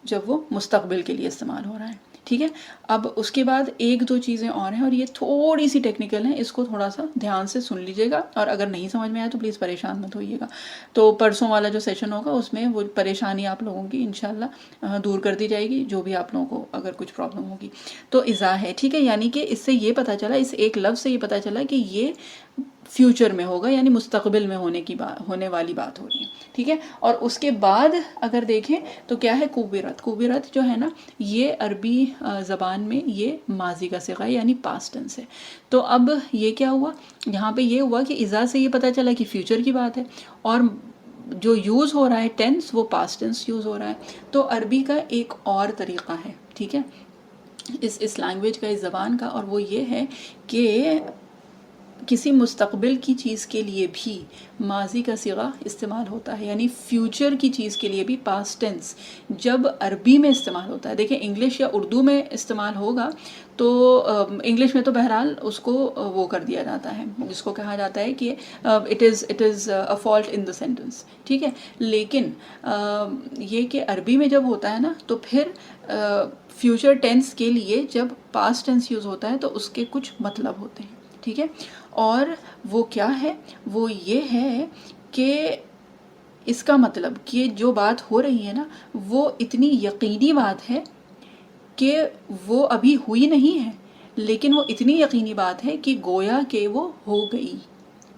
A: جب وہ مستقبل کے لیے استعمال ہو رہا ہے. ٹھیک ہے. اب اس کے بعد ایک دو چیزیں اور ہیں اور یہ تھوڑی سی ٹیکنیکل ہیں، اس کو تھوڑا سا دھیان سے سن لیجیے گا اور اگر نہیں سمجھ میں آیا تو پلیز پریشان مت ہوئیے گا. تو پرسوں والا جو سیشن ہوگا اس میں وہ پریشانی آپ لوگوں کی انشاءاللہ دور کر دی جائے گی، جو بھی آپ لوگوں کو اگر کچھ پرابلم ہوگی. تو اذا ہے. ٹھیک ہے. یعنی کہ اس سے یہ پتہ چلا، اس ایک لفظ سے یہ پتہ چلا کہ یہ فیوچر میں ہوگا، یعنی مستقبل میں ہونے والی بات ہو رہی ہے، ٹھیک ہے. اور اس کے بعد اگر دیکھیں تو کیا ہے، کوبرت. کوبرت جو ہے نا یہ عربی زبان میں یہ ماضی کا صیغہ ہے، یعنی پاسٹ ٹینس ہے. تو اب یہ کیا ہوا، یہاں پہ یہ ہوا کہ اذا سے یہ پتہ چلا کہ فیوچر کی بات ہے، اور جو یوز ہو رہا ہے ٹینس وہ پاسٹ ٹینس یوز ہو رہا ہے. تو عربی کا ایک اور طریقہ ہے، ٹھیک ہے، اس لینگویج کا، اس زبان کا، اور وہ یہ ہے کہ کسی مستقبل کی چیز کے لیے بھی ماضی کا صیغہ استعمال ہوتا ہے، یعنی فیوچر کی چیز کے لیے بھی پاسٹ ٹینس جب عربی میں استعمال ہوتا ہے. دیکھیں انگلش یا اردو میں استعمال ہوگا تو انگلش میں تو بہرحال اس کو وہ کر دیا جاتا ہے، جس کو کہا جاتا ہے کہ it is a fault in the sentence, ٹھیک ہے. لیکن یہ کہ عربی میں جب ہوتا ہے نا تو پھر فیوچر ٹینس کے لیے جب پاسٹ ٹینس یوز ہوتا ہے تو اس کے کچھ مطلب ہوتے ہیں، ٹھیک ہے. اور وہ کیا ہے، وہ یہ ہے کہ اس کا مطلب کہ جو بات ہو رہی ہے نا وہ اتنی یقینی بات ہے کہ وہ ابھی ہوئی نہیں ہے، لیکن وہ اتنی یقینی بات ہے کہ گویا کہ وہ ہو گئی،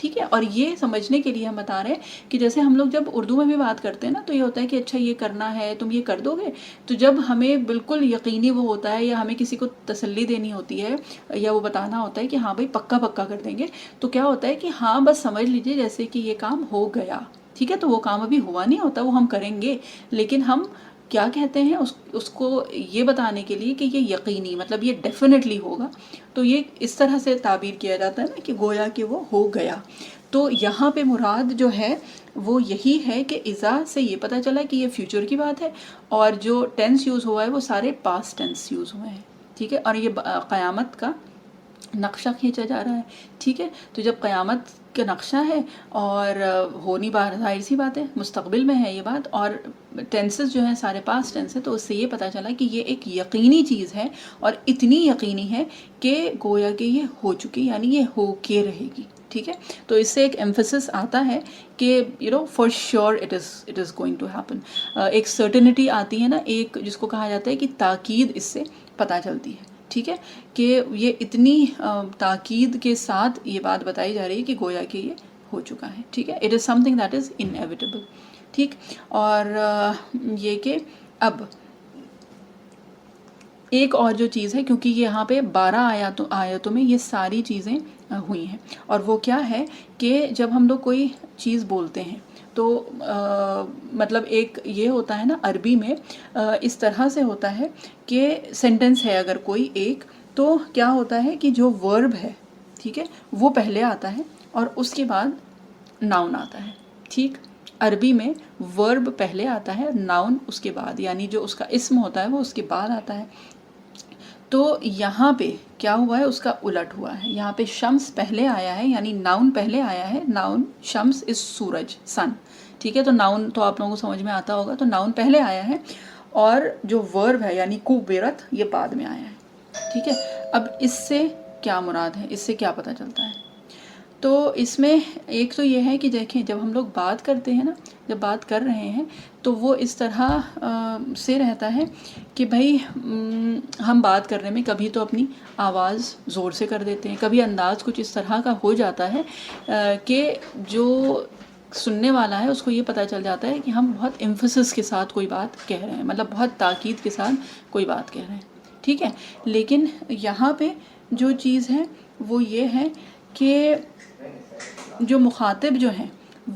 A: ٹھیک ہے. اور یہ سمجھنے کے لیے ہم بتا رہے ہیں کہ جیسے ہم لوگ جب اردو میں بھی بات کرتے ہیں نا تو یہ ہوتا ہے کہ اچھا یہ کرنا ہے، تم یہ کر دو گے. تو جب ہمیں بالکل یقینی وہ ہوتا ہے، یا ہمیں کسی کو تسلی دینی ہوتی ہے، یا وہ بتانا ہوتا ہے کہ ہاں بھائی پکا پکا کر دیں گے، تو کیا ہوتا ہے کہ ہاں بس سمجھ لیجئے جیسے کہ یہ کام ہو گیا، ٹھیک ہے. تو وہ کام ابھی ہوا نہیں ہوتا، وہ ہم کریں گے، لیکن ہم کیا کہتے ہیں اس کو یہ بتانے کے لیے کہ یہ یقینی، مطلب یہ ڈیفینیٹلی ہوگا. تو یہ اس طرح سے تعبیر کیا جاتا ہے نا کہ گویا کہ وہ ہو گیا. تو یہاں پہ مراد جو ہے وہ یہی ہے کہ اذا سے یہ پتہ چلا کہ یہ فیوچر کی بات ہے، اور جو ٹینس یوز ہوا ہے وہ سارے پاسٹ ٹینس یوز ہوئے ہیں، ٹھیک ہے. اور یہ قیامت کا نقشہ کھینچا جا رہا ہے، ٹھیک ہے. تو جب قیامت کا نقشہ ہے اور ہونی بات، ظاہر سی بات ہے مستقبل میں ہے یہ بات، اور ٹینسز جو ہیں سارے پاسٹ ٹینس ہیں، تو اس سے یہ پتہ چلا کہ یہ ایک یقینی چیز ہے، اور اتنی یقینی ہے کہ گویا کہ یہ ہو چکی، یعنی یہ ہو کے رہے گی، ٹھیک ہے. تو اس سے ایک ایمفسس آتا ہے کہ for sure it is going to happen. ایک سرٹنٹی آتی ہے نا، ایک جس کو کہا جاتا ہے کہ تاکید اس سے پتہ چلتی ہے، ٹھیک ہے، کہ یہ اتنی تاکید کے ساتھ یہ بات بتائی جا رہی ہے کہ گویا کہ یہ ہو چکا ہے، ٹھیک ہے. It is some thing that is inevitable, ٹھیک. اور یہ کہ اب ایک اور جو چیز ہے، کیونکہ یہاں پہ 12 آیتوں میں یہ ساری چیزیں ہوئی ہیں، اور وہ کیا ہے کہ جب ہم لوگ کوئی چیز بولتے ہیں تو مطلب ایک یہ ہوتا ہے نا عربی میں اس طرح سے ہوتا ہے کہ سینٹنس ہے اگر کوئی ایک، تو کیا ہوتا ہے کہ جو ورب ہے، ٹھیک ہے، وہ پہلے آتا ہے اور اس کے بعد ناؤن آتا ہے، ٹھیک. عربی میں ورب پہلے آتا ہے، ناؤن اس کے بعد، یعنی جو اس کا اسم ہوتا ہے وہ اس کے بعد آتا ہے. تو یہاں پہ کیا ہوا ہے، اس کا الٹ ہوا ہے. یہاں پہ شمس پہلے آیا ہے، یعنی ناؤن پہلے آیا ہے. ناؤن شمس از سورج، سن، ٹھیک ہے. تو ناؤن تو آپ لوگوں کو سمجھ میں آتا ہوگا، تو ناؤن پہلے آیا ہے، اور جو ورب ہے یعنی کوبرت یہ بعد میں آیا ہے، ٹھیک ہے. اب اس سے کیا مراد ہے، اس سے کیا پتہ چلتا ہے؟ تو اس میں ایک تو یہ ہے کہ دیکھیں جب ہم لوگ بات کرتے ہیں نا، جب بات کر رہے ہیں تو وہ اس طرح سے رہتا ہے کہ بھائی ہم بات کرنے میں کبھی تو اپنی آواز زور سے کر دیتے ہیں، کبھی انداز کچھ اس طرح کا ہو جاتا ہے کہ جو سننے والا ہے اس کو یہ پتہ چل جاتا ہے کہ ہم بہت ایمفسس کے ساتھ کوئی بات کہہ رہے ہیں، مطلب بہت تاکید کے ساتھ کوئی بات کہہ رہے ہیں، ٹھیک ہے. لیکن یہاں پہ جو چیز ہے وہ یہ ہے کہ جو مخاطب جو ہیں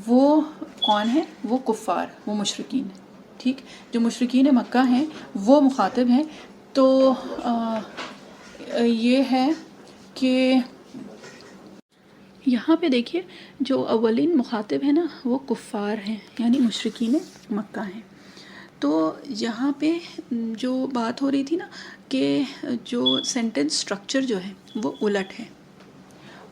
A: وہ کون ہیں، وہ کفار، وہ مشرکین ہیں، ٹھیک. جو مشرکین مکہ ہیں وہ مخاطب ہیں. تو یہ ہے کہ یہاں پہ دیکھیے جو اولین مخاطب ہیں نا وہ کفار ہیں، یعنی مشرکین مکہ ہیں. تو یہاں پہ جو بات ہو رہی تھی نا کہ جو سینٹنس سٹرکچر جو ہے وہ الٹ ہے،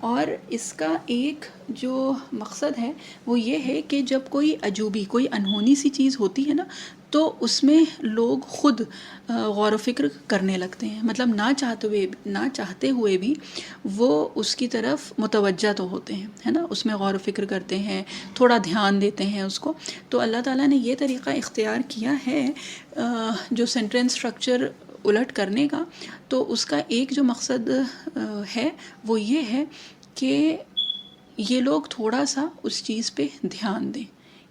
A: اور اس کا ایک جو مقصد ہے وہ یہ ہے کہ جب کوئی عجوبی، کوئی انہونی سی چیز ہوتی ہے نا تو اس میں لوگ خود غور و فکر کرنے لگتے ہیں، مطلب نہ چاہتے ہوئے بھی وہ اس کی طرف متوجہ تو ہوتے ہیں، ہے نا، اس میں غور و فکر کرتے ہیں، تھوڑا دھیان دیتے ہیں اس کو. تو اللہ تعالیٰ نے یہ طریقہ اختیار کیا ہے جو سینٹنس سٹرکچر الٹ کرنے کا. تو اس کا ایک جو مقصد ہے وہ یہ ہے کہ یہ لوگ تھوڑا سا اس چیز پہ دھیان دیں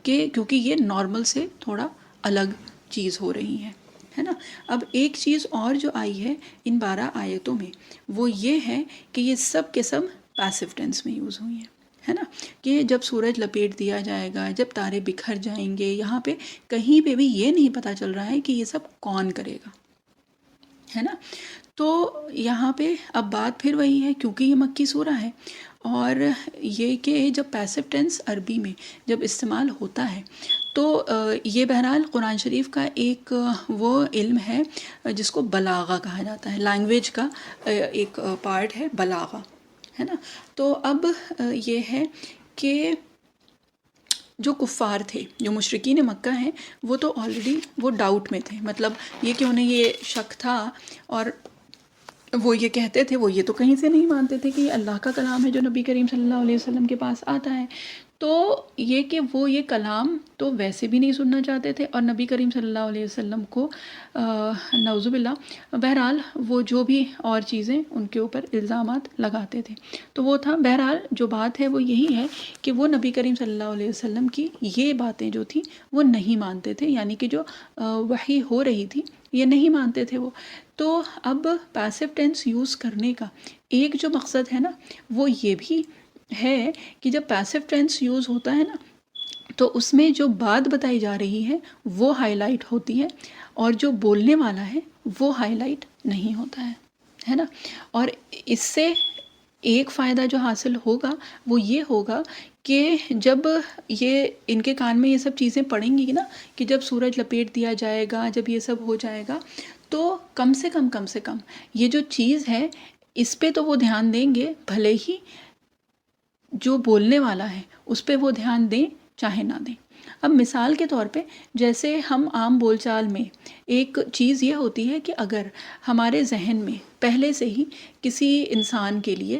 A: کہ کیونکہ یہ نارمل سے تھوڑا الگ چیز ہو رہی ہے نا۔ اب ایک چیز اور جو آئی ہے ان 12 آیتوں میں وہ یہ ہے کہ یہ سب کے سب پیسو ٹینس میں یوز ہوئی ہیں، ہے نا، کہ جب سورج لپیٹ دیا جائے گا، جب تارے بکھر جائیں گے، یہاں پہ کہیں پہ بھی یہ نہیں پتہ چل رہا ہے کہ یہ سب کون کرے گا، ہے نا۔ تو یہاں پہ اب بات پھر وہی ہے، کیونکہ یہ مکی سورہ ہے اور یہ کہ جب پیسو ٹینس عربی میں جب استعمال ہوتا ہے تو یہ بہرحال قرآن شریف کا ایک وہ علم ہے جس کو بلاغہ کہا جاتا ہے، لینگویج کا ایک پارٹ ہے بلاغہ، ہے نا۔ تو اب یہ ہے کہ جو کفار تھے، جو مشرکین مکہ ہیں، وہ تو آلریڈی وہ ڈاؤٹ میں تھے، مطلب یہ کہ انہیں یہ شک تھا اور وہ یہ کہتے تھے، وہ یہ تو کہیں سے نہیں مانتے تھے کہ یہ اللہ کا کلام ہے جو نبی کریم صلی اللہ علیہ وسلم کے پاس آتا ہے، تو یہ کہ وہ یہ کلام تو ویسے بھی نہیں سننا چاہتے تھے اور نبی کریم صلی اللہ علیہ وسلم کو نعوذ باللہ بہرحال وہ جو بھی اور چیزیں ان کے اوپر الزامات لگاتے تھے، تو وہ تھا بہرحال جو بات ہے وہ یہی ہے کہ وہ نبی کریم صلی اللہ علیہ وسلم کی یہ باتیں جو تھیں وہ نہیں مانتے تھے، یعنی کہ جو وحی ہو رہی تھی یہ نہیں مانتے تھے وہ۔ تو اب پیسو ٹینس یوز کرنے کا ایک جو مقصد ہے نا وہ یہ بھی ہے کہ جب پیسو ٹینس یوز ہوتا ہے نا تو اس میں جو بات بتائی جا رہی ہے وہ ہائی لائٹ ہوتی ہے اور جو بولنے والا ہے وہ ہائی لائٹ نہیں ہوتا ہے نا۔ اور اس سے ایک فائدہ جو حاصل ہوگا وہ یہ ہوگا کہ جب یہ ان کے کان میں یہ سب چیزیں پڑیں گی نا کہ جب سورج لپیٹ دیا جائے گا، جب یہ سب ہو جائے گا، تو کم سے کم یہ جو چیز ہے اس پہ تو وہ دھیان دیں گے، بھلے ہی جو بولنے والا ہے اس پہ وہ دھیان دیں چاہے نہ دیں۔ اب مثال کے طور پہ جیسے ہم عام بول چال میں ایک چیز یہ ہوتی ہے کہ اگر ہمارے ذہن میں پہلے سے ہی کسی انسان کے لیے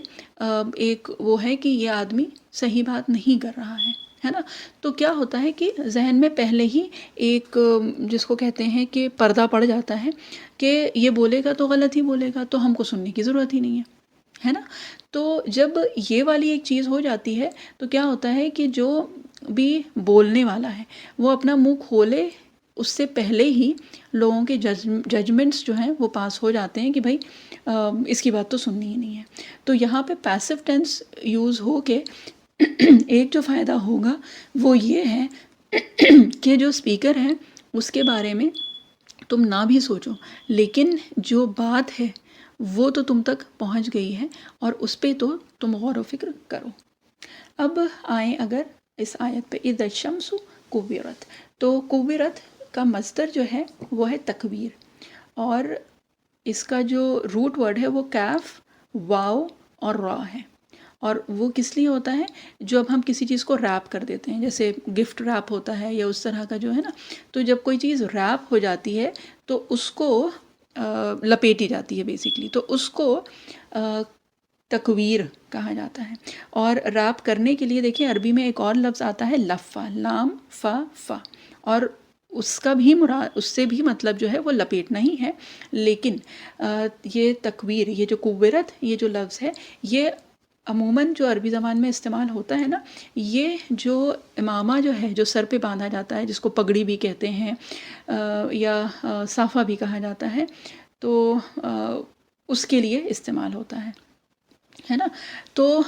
A: ایک وہ ہے کہ یہ آدمی صحیح بات نہیں کر رہا ہے نا، تو کیا ہوتا ہے کہ ذہن میں پہلے ہی ایک جس کو کہتے ہیں کہ پردہ پڑ جاتا ہے کہ یہ بولے گا تو غلط ہی بولے گا، تو ہم کو سننے کی ضرورت ہی نہیں ہے نا۔ تو جب یہ والی ایک چیز ہو جاتی ہے تو کیا ہوتا ہے کہ جو بھی بولنے والا ہے وہ اپنا منہ کھولے اس سے پہلے ہی لوگوں کے ججمنٹس جو ہیں وہ پاس ہو جاتے ہیں کہ بھائی اس کی بات تو سننی ہی نہیں ہے۔ تو یہاں پہ پیسو ٹینس یوز ہو کے ایک جو فائدہ ہوگا وہ یہ ہے کہ جو اسپیکر ہے اس کے بارے میں تم نہ بھی سوچو، لیکن جو بات ہے وہ تو تم تک پہنچ گئی ہے اور اس پہ تو تم غور و فکر کرو۔ اب آئیں اگر اس آیت پہ، اذا الشمس کوورت، تو کوورت کا مصدر جو ہے وہ ہے تکویر، اور اس کا جو روٹ ورڈ ہے وہ کیف، واو اور را ہے، اور وہ کس لیے ہوتا ہے؟ جو اب ہم کسی چیز کو ریپ کر دیتے ہیں، جیسے گفٹ ریپ ہوتا ہے یا اس طرح کا جو ہے نا، تو جب کوئی چیز ریپ ہو جاتی ہے تو اس کو لپیٹی جاتی ہے بیسیکلی، تو اس کو تکویر کہا جاتا ہے۔ اور ریپ کرنے کے لیے دیکھیں عربی میں ایک اور لفظ آتا ہے لفہ، لام فا فا، اور اس کا بھی مراد، اس سے بھی مطلب جو ہے وہ لپیٹنا ہی ہے، لیکن یہ تکویر، یہ جو کوورت، یہ جو لفظ ہے یہ عموماً جو عربی زبان میں استعمال ہوتا ہے نا، یہ جو امامہ جو ہے جو سر پہ باندھا جاتا ہے، جس کو پگڑی بھی کہتے ہیں یا صافہ بھی کہا جاتا ہے، تو اس کے لیے استعمال ہوتا ہے نا۔ تو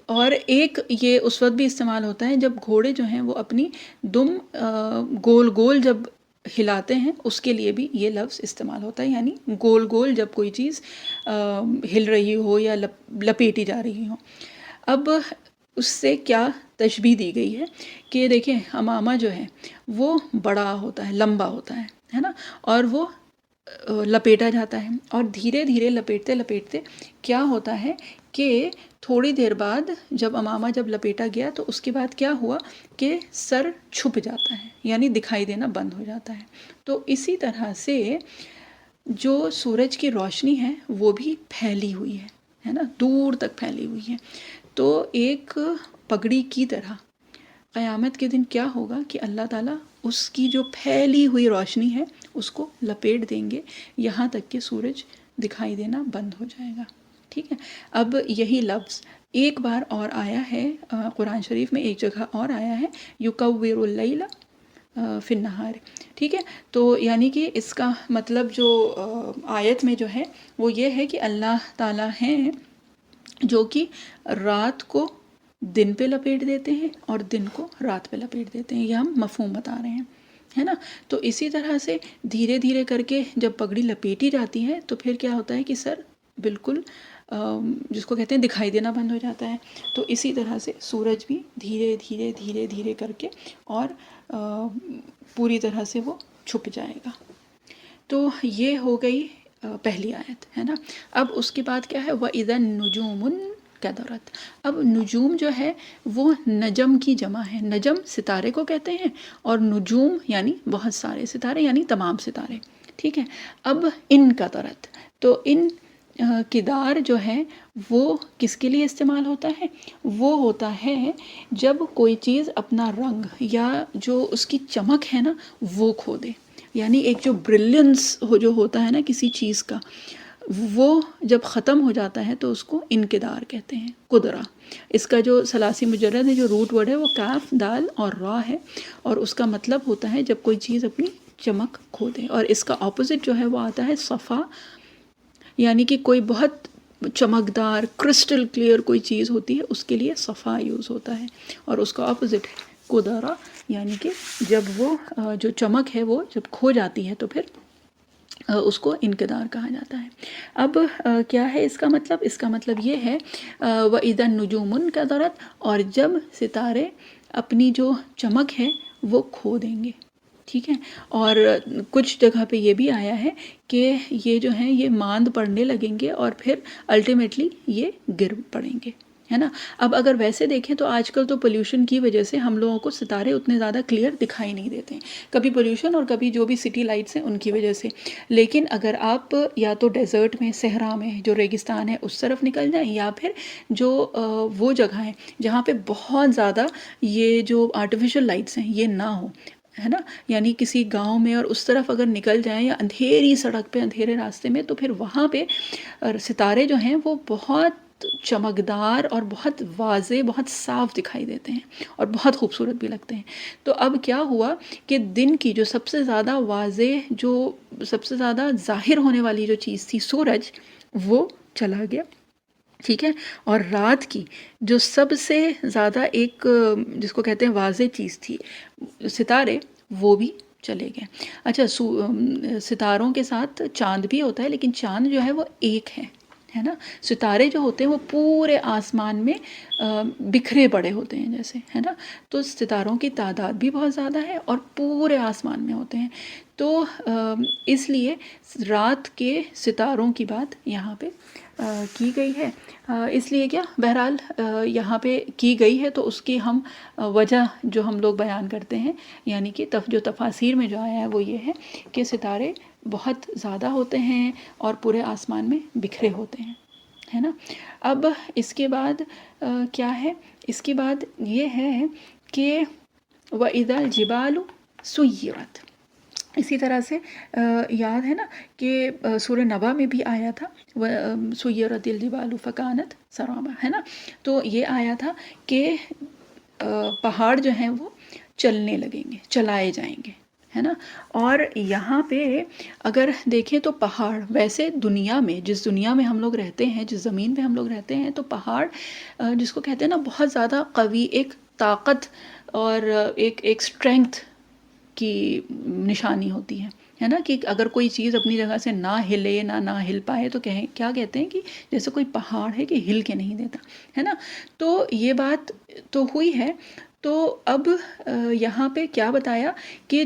A: اور ایک یہ اس وقت بھی استعمال ہوتا ہے جب گھوڑے جو ہیں وہ اپنی دم گول گول جب ہلاتے ہیں، اس کے لیے بھی یہ لفظ استعمال ہوتا ہے، یعنی گول گول جب کوئی چیز ہل رہی ہو یا لپیٹی جا رہی ہو۔ اب اس سے کیا تشبیہ دی گئی ہے کہ دیکھیں امامہ جو ہے وہ بڑا ہوتا ہے، لمبا ہوتا ہے نا، اور وہ لپیٹا جاتا ہے، اور دھیرے دھیرے لپیٹتے لپیٹتے کیا ہوتا ہے کہ تھوڑی دیر بعد جب امامہ جب لپیٹا گیا تو اس کے بعد کیا ہوا کہ سر چھپ جاتا ہے، یعنی دکھائی دینا بند ہو جاتا ہے۔ تو اسی طرح سے جو سورج کی روشنی ہے وہ بھی پھیلی ہوئی ہے نا، دور تک پھیلی ہوئی ہے، تو ایک پگڑی کی طرح قیامت کے دن کیا ہوگا کہ اللہ تعالیٰ اس کی جو پھیلی ہوئی روشنی ہے اس کو لپیٹ دیں گے یہاں تک کہ سورج دکھائی دینا بند ہو جائے گا، ٹھیک ہے۔ اب یہی لفظ ایک بار اور آیا ہے قرآن شریف میں، ایک جگہ اور آیا ہے یکور اللیل فی النہار، ٹھیک ہے. تو یعنی کہ اس کا مطلب جو آیت میں جو ہے وہ یہ ہے کہ اللہ تعالیٰ ہیں جو کہ رات کو دن پہ لپیٹ دیتے ہیں اور دن کو رات پہ لپیٹ دیتے ہیں. یہ ہم مفہوم بتا رہے ہیں، ہے نا. تو اسی طرح سے دھیرے دھیرے کر کے جب پگڑی لپیٹی جاتی ہے تو پھر کیا ہوتا ہے کہ سر بالکل جس کو کہتے ہیں دکھائی دینا بند ہو جاتا ہے. تو اسی طرح سے سورج بھی دھیرے دھیرے دھیرے دھیرے کر کے اور پوری طرح سے وہ چھپ جائے گا. تو یہ ہو گئی پہلی آیت، ہے نا. اب اس کے بعد کیا ہے، وَإِذَا النُّجُومُ انکدرت. اب نجوم جو ہے وہ نجم کی جمع ہے. نجم ستارے کو کہتے ہیں اور نجوم یعنی بہت سارے ستارے، یعنی تمام ستارے، ٹھیک ہے. اب انکدرت، تو ان کدار جو ہے وہ کس کے لیے استعمال ہوتا ہے؟ وہ ہوتا ہے جب کوئی چیز اپنا رنگ یا جو اس کی چمک ہے نا وہ کھو دے. یعنی ایک جو بریلینس جو ہوتا ہے نا کسی چیز کا، وہ جب ختم ہو جاتا ہے تو اس کو انکدار کہتے ہیں. قدرہ، اس کا جو ثلاثی مجرد ہے، جو روٹ ورڈ ہے وہ کاف دال اور را ہے، اور اس کا مطلب ہوتا ہے جب کوئی چیز اپنی چمک کھو دے. اور اس کا اپوزٹ جو ہے وہ آتا ہے صفا، یعنی کہ کوئی بہت چمکدار کرسٹل کلیئر کوئی چیز ہوتی ہے اس کے لیے صفا یوز ہوتا ہے، اور اس کا اپوزٹ ہے قدرہ، یعنی کہ جب وہ جو چمک ہے وہ جب کھو جاتی ہے تو پھر اس کو انکدار کہا جاتا ہے. اب کیا ہے اس کا مطلب؟ اس کا مطلب یہ ہے وَإِذَا النُّجُومُ انکدرت، اور جب ستارے اپنی جو چمک ہے وہ کھو دیں گے، ٹھیک ہے. اور کچھ جگہ پہ یہ بھی آیا ہے کہ یہ جو ہیں یہ ماند پڑنے لگیں گے اور پھر الٹیمیٹلی یہ گر پڑیں گے، ہے نا. اب اگر ویسے دیکھیں تو آج کل تو پولیوشن کی وجہ سے ہم لوگوں کو ستارے اتنے زیادہ کلیئر دکھائی نہیں دیتے ہیں، کبھی پولیوشن اور کبھی جو بھی سٹی لائٹس ہیں ان کی وجہ سے. لیکن اگر آپ یا تو ڈیزرٹ میں، صحرا میں، جو ریگستان ہے اس طرف نکل جائیں، یا پھر جو وہ جگہ ہیں جہاں پہ بہت زیادہ یہ جو آرٹیفیشل لائٹس ہیں یہ نہ ہو، ہے نا، یعنی کسی گاؤں میں اور اس طرف اگر نکل جائیں یا اندھیری سڑک پہ، اندھیرے راستے میں، تو پھر وہاں پہ ستارے جو ہیں وہ بہت چمکدار اور بہت واضح، بہت صاف دکھائی دیتے ہیں اور بہت خوبصورت بھی لگتے ہیں. تو اب کیا ہوا کہ دن کی جو سب سے زیادہ واضح، جو سب سے زیادہ ظاہر ہونے والی جو چیز تھی سورج، وہ چلا گیا، ٹھیک ہے. اور رات کی جو سب سے زیادہ ایک جس کو کہتے ہیں واضح چیز تھی ستارے، وہ بھی چلے گئے. اچھا، ستاروں کے ساتھ چاند بھی ہوتا ہے، لیکن چاند جو ہے وہ ایک ہے نا. ستارے جو ہوتے ہیں وہ پورے آسمان میں بکھرے پڑے ہوتے ہیں جیسے، ہے نا. تو ستاروں کی تعداد بھی بہت زیادہ ہے اور پورے آسمان میں ہوتے ہیں. تو اس لیے رات کے ستاروں کی بات یہاں پہ کی گئی ہے. اس لیے کیا بہرحال یہاں پہ کی گئی ہے، تو اس کی ہم وجہ جو ہم لوگ بیان کرتے ہیں، یعنی کہ جو تفاسیر میں جو آیا ہے وہ یہ ہے کہ ستارے بہت زیادہ ہوتے ہیں اور پورے آسمان میں بکھرے ہوتے ہیں، ہے نا. اب اس کے بعد کیا ہے؟ اس کے بعد یہ ہے کہ وَإِذَا الْجِبَالُ سُيِّرَتْ. اسی طرح سے یاد ہے نا کہ سورہ نبا میں بھی آیا تھا سُيِّرَتِ الْجِبَالُ فَكَانَتْ سَرَابًا، ہے نا. تو یہ آیا تھا کہ پہاڑ جو ہیں وہ چلنے لگیں گے، چلائے جائیں گے، ہے نا. اور یہاں پہ اگر دیکھیں تو پہاڑ ویسے دنیا میں، جس دنیا میں ہم لوگ رہتے ہیں، جس زمین پہ ہم لوگ رہتے ہیں، تو پہاڑ جس کو کہتے ہیں نا بہت زیادہ قوی، ایک طاقت اور ایک اسٹرینگتھ کی نشانی ہوتی ہے نا. کہ اگر کوئی چیز اپنی جگہ سے نہ ہلے، نہ ہل پائے، تو کیا کہتے ہیں کہ جیسے کوئی پہاڑ ہے کہ ہل کے نہیں دیتا، ہے نا. تو یہ بات تو ہوئی ہے. تو اب یہاں پہ کیا بتایا کہ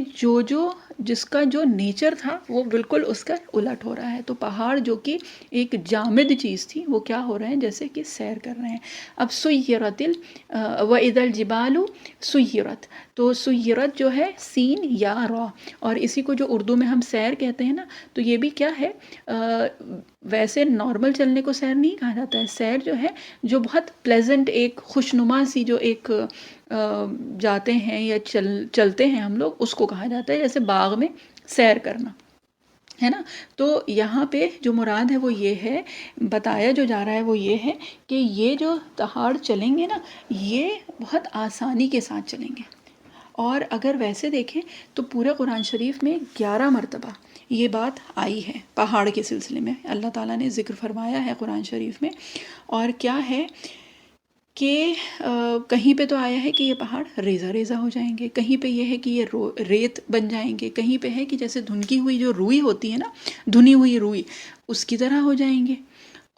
A: جس کا جو نیچر تھا وہ بالکل اس کا الٹ ہو رہا ہے. تو پہاڑ جو کہ ایک جامد چیز تھی وہ کیا ہو رہے ہیں؟ جیسے کہ سیر کر رہے ہیں. اب سُيِّرَتِ وَإِذَا الْجِبَالُ سُيِّرَتْ. تو سُيِّرَت جو ہے سین یا را، اور اسی کو جو اردو میں ہم سیر کہتے ہیں نا، تو یہ بھی کیا ہے، ویسے نارمل چلنے کو سیر نہیں کہا جاتا ہے. سیر جو ہے جو بہت پلیزنٹ، ایک خوشنما سی جو ایک جاتے ہیں یا چلتے ہیں ہم لوگ، اس کو کہا جاتا ہے. جیسے باغ میں سیر کرنا، ہے نا. تو یہاں پہ جو مراد ہے وہ یہ ہے، بتایا جو جا رہا ہے وہ یہ ہے کہ یہ جو پہاڑ چلیں گے نا یہ بہت آسانی کے ساتھ چلیں گے. اور اگر ویسے دیکھیں تو پورے قرآن شریف میں 11 مرتبہ یہ بات آئی ہے پہاڑ کے سلسلے میں، اللہ تعالیٰ نے ذکر فرمایا ہے قرآن شریف میں. اور کیا ہے کہ کہیں پہ تو آیا ہے کہ یہ پہاڑ ریزہ ریزہ ہو جائیں گے، کہیں پہ یہ ہے کہ یہ ریت بن جائیں گے، کہیں پہ ہے کہ جیسے دھنکی ہوئی جو روئی ہوتی ہے نا، دھنی ہوئی روئی اس کی طرح ہو جائیں گے،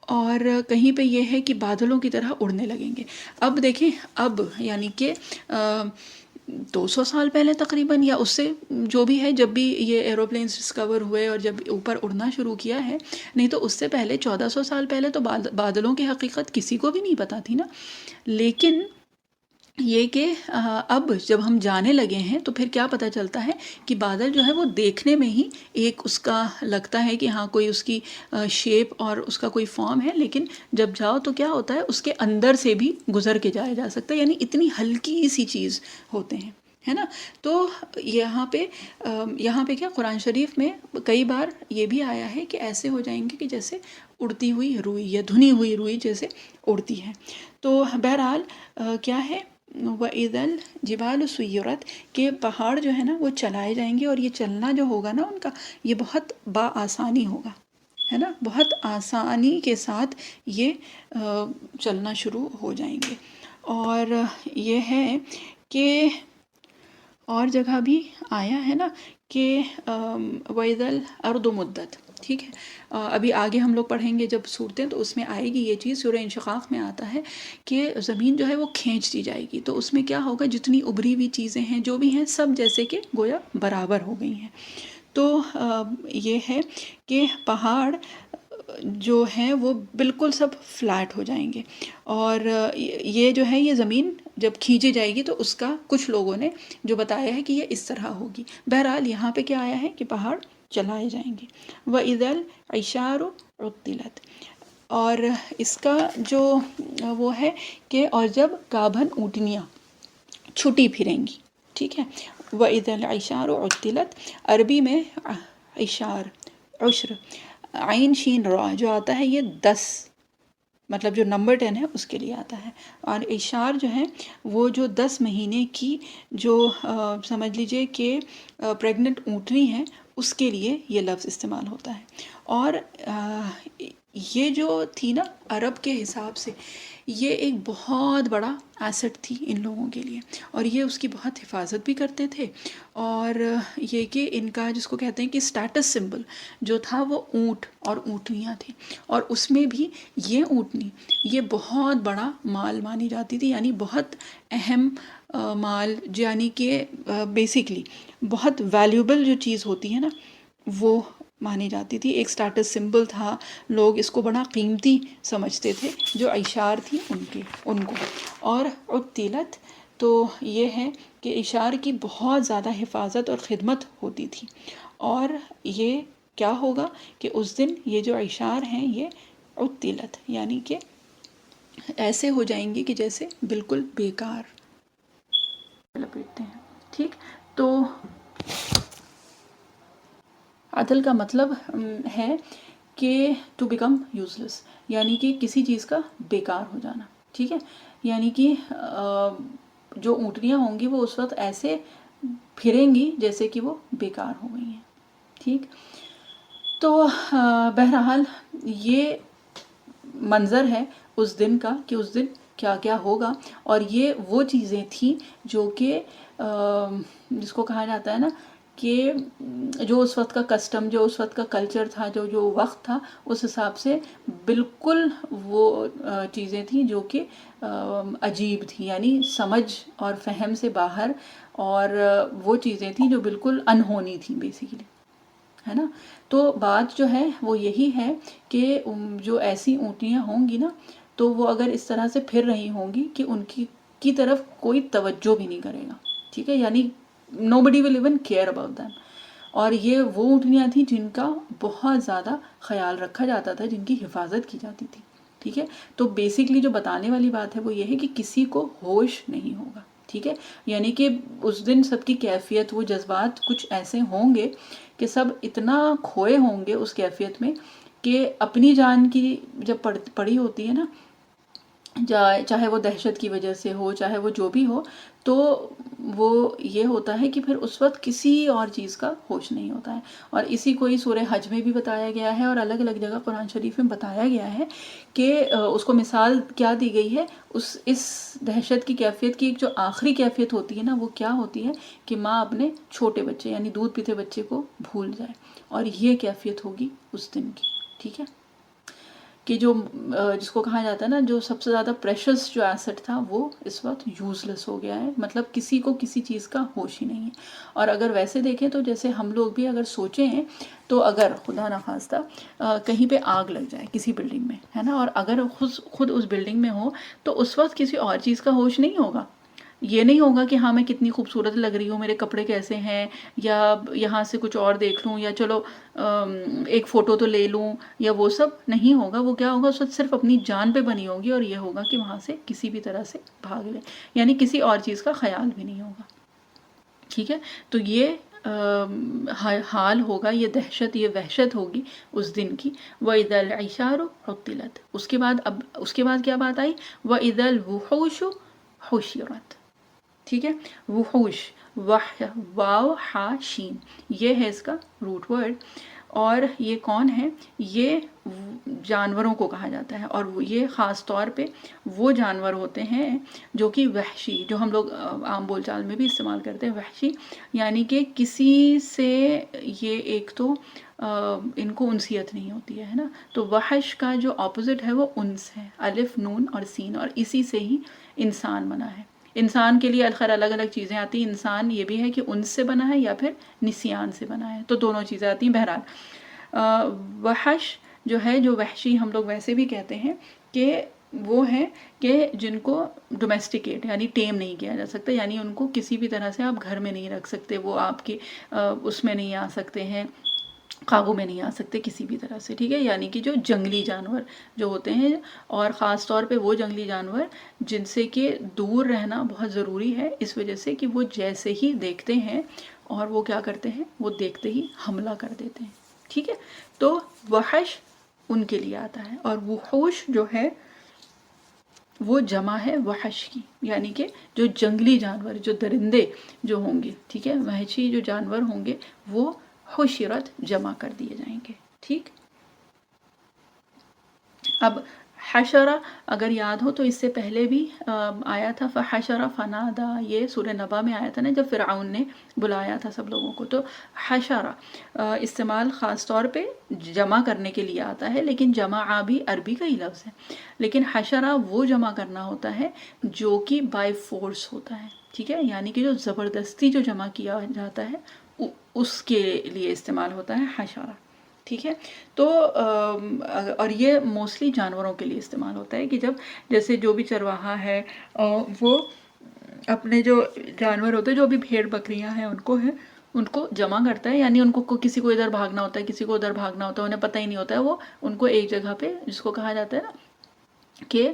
A: اور کہیں پہ یہ ہے کہ بادلوں کی طرح اڑنے لگیں گے. اب دیکھیں اب یعنی کہ 200 سال پہلے تقریباً یا اس سے جو بھی ہے، جب بھی یہ ایروپلینس ڈسکور ہوئے اور جب اوپر اڑنا شروع کیا ہے، نہیں تو اس سے پہلے 1400 سال پہلے تو بادلوں کی حقیقت کسی کو بھی نہیں پتہ تھی نا. لیکن یہ کہ اب جب ہم جانے لگے ہیں تو پھر کیا پتہ چلتا ہے کہ بادل جو ہے وہ دیکھنے میں ہی ایک اس کا لگتا ہے کہ ہاں کوئی اس کی شیپ اور اس کا کوئی فارم ہے، لیکن جب جاؤ تو کیا ہوتا ہے اس کے اندر سے بھی گزر کے جایا جا سکتا ہے، یعنی اتنی ہلکی سی چیز ہوتے ہیں، ہے نا. تو یہاں پہ کیا قرآن شریف میں کئی بار یہ بھی آیا ہے کہ ایسے ہو جائیں گے کہ جیسے اڑتی ہوئی روئی یا دھنی ہوئی روئی جیسے اڑتی ہے. تو بہرحال کیا ہے وَإِذَا الْجِبَالُ سُيِّرَتْ کہ پہاڑ جو ہے نا وہ چلائے جائیں گے، اور یہ چلنا جو ہوگا نا ان کا یہ بہت آسانی ہوگا، ہے نا، بہت آسانی کے ساتھ یہ چلنا شروع ہو جائیں گے. اور یہ ہے کہ اور جگہ بھی آیا ہے نا کہ وَإِذَا الْأَرْضُ مُدَّتْ، ٹھیک ہے. ابھی آگے ہم لوگ پڑھیں گے جب صورتیں تو اس میں آئے گی یہ چیز. سورہ انشقاق میں آتا ہے کہ زمین جو ہے وہ کھینچ دی جائے گی، تو اس میں کیا ہوگا جتنی ابھری ہوئی چیزیں ہیں جو بھی ہیں سب جیسے کہ گویا برابر ہو گئی ہیں. تو یہ ہے کہ پہاڑ جو ہیں وہ بالکل سب فلیٹ ہو جائیں گے، اور یہ جو ہے یہ زمین جب کھینچی جائے گی تو اس کا کچھ لوگوں نے جو بتایا ہے کہ یہ اس طرح ہوگی. بہرحال یہاں پہ کیا آیا ہے کہ پہاڑ چلائے جائیں گے. وَإِذَا الْعِشَارُ عُطِّلَتْ، اور اس کا جو وہ ہے کہ اور جب گابھن اونٹنیاں چھٹی پھریں گی، ٹھیک ہے. وَإِذَا الْعِشَارُ عُطِّلَتْ، عربی میں عشار، عشر، عین شین را جو آتا ہے یہ 10 مطلب جو نمبر 10 ہے اس کے لیے آتا ہے. اور عشار جو ہے وہ جو 10 مہینے کی جو سمجھ لیجئے کہ پریگننٹ اونٹنی ہے اس کے لیے یہ لفظ استعمال ہوتا ہے. اور یہ جو تھی نا عرب کے حساب سے یہ ایک بہت بڑا ایسٹ تھی ان لوگوں کے لیے، اور یہ اس کی بہت حفاظت بھی کرتے تھے. اور یہ کہ ان کا جس کو کہتے ہیں کہ اسٹیٹس سمبل جو تھا وہ اونٹ اور اونٹنیاں تھیں، اور اس میں بھی یہ اونٹنی یہ بہت بڑا مال مانی جاتی تھی، یعنی بہت اہم مال، یعنی کہ بیسیکلی بہت ویلیوبل جو چیز ہوتی ہے نا وہ مانی جاتی تھی. ایک اسٹیٹس سمبل تھا، لوگ اس کو بڑا قیمتی سمجھتے تھے جو عشار تھی ان کو. اور عطلت تو یہ ہے کہ عشار کی بہت زیادہ حفاظت اور خدمت ہوتی تھی. اور یہ کیا ہوگا کہ اس دن یہ جو عشار ہیں یہ عطلت یعنی کہ ایسے ہو جائیں گے کہ جیسے بالکل بیکار لپیٹتے ہیں. ٹھیک، تو عطل کا مطلب ہے کہ ٹو بیکم یوزلیس، یعنی کہ کسی چیز کا بیکار ہو جانا. ٹھیک ہے، یعنی کہ جو اونٹنیاں ہوں گی وہ اس وقت ایسے پھریں گی جیسے کہ وہ بیکار ہو گئی ہیں. ٹھیک، تو بہرحال یہ منظر ہے اس دن کا کہ اس دن کیا کیا ہوگا. اور یہ وہ چیزیں تھیں جو کہ جس کو کہا جاتا ہے نا کہ جو اس وقت کا کسٹم، جو اس وقت کا کلچر تھا، جو وقت تھا اس حساب سے بالکل وہ چیزیں تھیں جو کہ عجیب تھیں، یعنی سمجھ اور فہم سے باہر، اور وہ چیزیں تھیں جو بالکل انہونی تھیں بیسیکلی، ہے نا. تو بات جو ہے وہ یہی ہے کہ جو ایسی اونٹنیاں ہوں گی نا تو وہ اگر اس طرح سے پھر رہی ہوں گی کہ ان کی طرف کوئی توجہ بھی نہیں کرے گا. ٹھیک ہے، یعنی nobody will even care about them. اور یہ وہ اونٹنیاں تھیں جن کا بہت زیادہ خیال رکھا جاتا تھا، جن کی حفاظت کی جاتی تھی. ٹھیک ہے، تو بیسکلی جو بتانے والی بات ہے وہ یہ ہے کہ کسی کو ہوش نہیں ہوگا. ٹھیک ہے، یعنی کہ اس دن سب کی کیفیت، وہ جذبات کچھ ایسے ہوں گے کہ سب اتنا کھوئے ہوں گے اس کیفیت میں کہ اپنی جان کی جب پڑی ہوتی ہے نا، چاہے وہ دہشت کی وجہ سے ہو، چاہے وہ جو بھی ہو، تو وہ یہ ہوتا ہے کہ پھر اس وقت کسی اور چیز کا ہوش نہیں ہوتا ہے. اور اسی کو ہی سورہ حج میں بھی بتایا گیا ہے اور الگ الگ جگہ قرآن شریف میں بتایا گیا ہے کہ اس کو مثال کیا دی گئی ہے، اس دہشت کی کیفیت کی ایک جو آخری کیفیت ہوتی ہے نا، وہ کیا ہوتی ہے کہ ماں اپنے چھوٹے بچے یعنی دودھ پیتے بچے کو بھول جائے، اور یہ کیفیت ہوگی اس دن کی. ٹھیک ہے، کہ جو جس کو کہا جاتا ہے نا، جو سب سے زیادہ پریشس جو ایسٹ تھا وہ اس وقت یوز لیس ہو گیا ہے، مطلب کسی کو کسی چیز کا ہوش ہی نہیں ہے. اور اگر ویسے دیکھیں تو جیسے ہم لوگ بھی اگر سوچیں ہیں تو اگر خدا نخواستہ کہیں پہ آگ لگ جائے کسی بلڈنگ میں، ہے نا، اور اگر خود اس بلڈنگ میں ہو تو اس وقت کسی اور چیز کا ہوش نہیں ہوگا. یہ نہیں ہوگا کہ ہاں میں کتنی خوبصورت لگ رہی ہوں، میرے کپڑے کیسے ہیں، یا یہاں سے کچھ اور دیکھ لوں، یا چلو ایک فوٹو تو لے لوں، یا وہ سب نہیں ہوگا. وہ کیا ہوگا، اس وقت صرف اپنی جان پہ بنی ہوگی، اور یہ ہوگا کہ وہاں سے کسی بھی طرح سے بھاگ لے، یعنی کسی اور چیز کا خیال بھی نہیں ہوگا. ٹھیک ہے، تو یہ حال ہوگا، یہ دہشت، یہ وحشت ہوگی اس دن کی. وَإِذَا الْعِشَارُ عُطِّلَتْ. اس کے بعد کیا بات آئی؟ وَإِذَا الْوُحُوشُ حُشِرَتْ. ٹھیک ہے، وحوش، واو ہا شین، یہ ہے اس کا روٹ ورڈ. اور یہ کون ہے؟ یہ جانوروں کو کہا جاتا ہے، اور یہ خاص طور پہ وہ جانور ہوتے ہیں جو کہ وحشی، جو ہم لوگ عام بول چال میں بھی استعمال کرتے ہیں وحشی، یعنی کہ کسی سے یہ ایک تو ان کو انسیت نہیں ہوتی ہے نا. تو وحش کا جو اپوزٹ ہے وہ انس ہے، الف نون اور سین، اور اسی سے ہی انسان بنا ہے. انسان کے لیے خیر الگ الگ چیزیں آتی ہیں. انسان یہ بھی ہے کہ انس سے بنا ہے یا پھر نسیان سے بنا ہے، تو دونوں چیزیں آتی ہیں. بہرحال وحش جو ہے، جو وحشی ہم لوگ ویسے بھی کہتے ہیں کہ وہ ہیں کہ جن کو ڈومیسٹیکیٹ یعنی ٹیم نہیں کیا جا سکتا، یعنی ان کو کسی بھی طرح سے آپ گھر میں نہیں رکھ سکتے، وہ آپ کے اس میں نہیں آ سکتے ہیں، قابو میں نہیں آ سکتے کسی بھی طرح سے. ٹھیک ہے، یعنی کہ جو جنگلی جانور جو ہوتے ہیں، اور خاص طور پہ وہ جنگلی جانور جن سے کہ دور رہنا بہت ضروری ہے، اس وجہ سے کہ وہ جیسے ہی دیکھتے ہیں اور وہ کیا کرتے ہیں، وہ دیکھتے ہی حملہ کر دیتے ہیں. ٹھیک ہے، تو وحش ان کے لیے آتا ہے، اور وحوش جو ہے وہ جمع ہے وحش کی، یعنی کہ جو جنگلی جانور، جو درندے جو ہوں گے، ٹھیک ہے، وحشی جو جانور ہوں گے وہ حشرت جمع کر دیے جائیں گے. ٹھیک، اب حشرہ اگر یاد ہو تو اس سے پہلے بھی آیا تھا فحشر فنادا، یہ سورہ نبا میں آیا تھا نا، جب فرعون نے بلایا تھا سب لوگوں کو. تو حشرہ استعمال خاص طور پہ جمع کرنے کے لیے آتا ہے، لیکن جمع بھی عربی کا ہی لفظ ہے، لیکن حشرہ وہ جمع کرنا ہوتا ہے جو کہ بائی فورس ہوتا ہے. ٹھیک ہے، یعنی کہ جو زبردستی جو جمع کیا جاتا ہے اس کے لیے استعمال ہوتا ہے حشرہ. ٹھیک ہے، تو اور یہ موسٹلی جانوروں کے لیے استعمال ہوتا ہے کہ جب جیسے جو بھی چرواہا ہے وہ اپنے جو جانور ہوتے ہیں، جو بھی بھیڑ بکریاں ہیں ان کو جمع کرتا ہے، یعنی ان کو کسی کو ادھر بھاگنا ہوتا ہے، کسی کو ادھر بھاگنا ہوتا ہے، انہیں پتہ ہی نہیں ہوتا ہے، وہ ان کو ایک جگہ پہ، جس کو کہا جاتا ہے نا کہ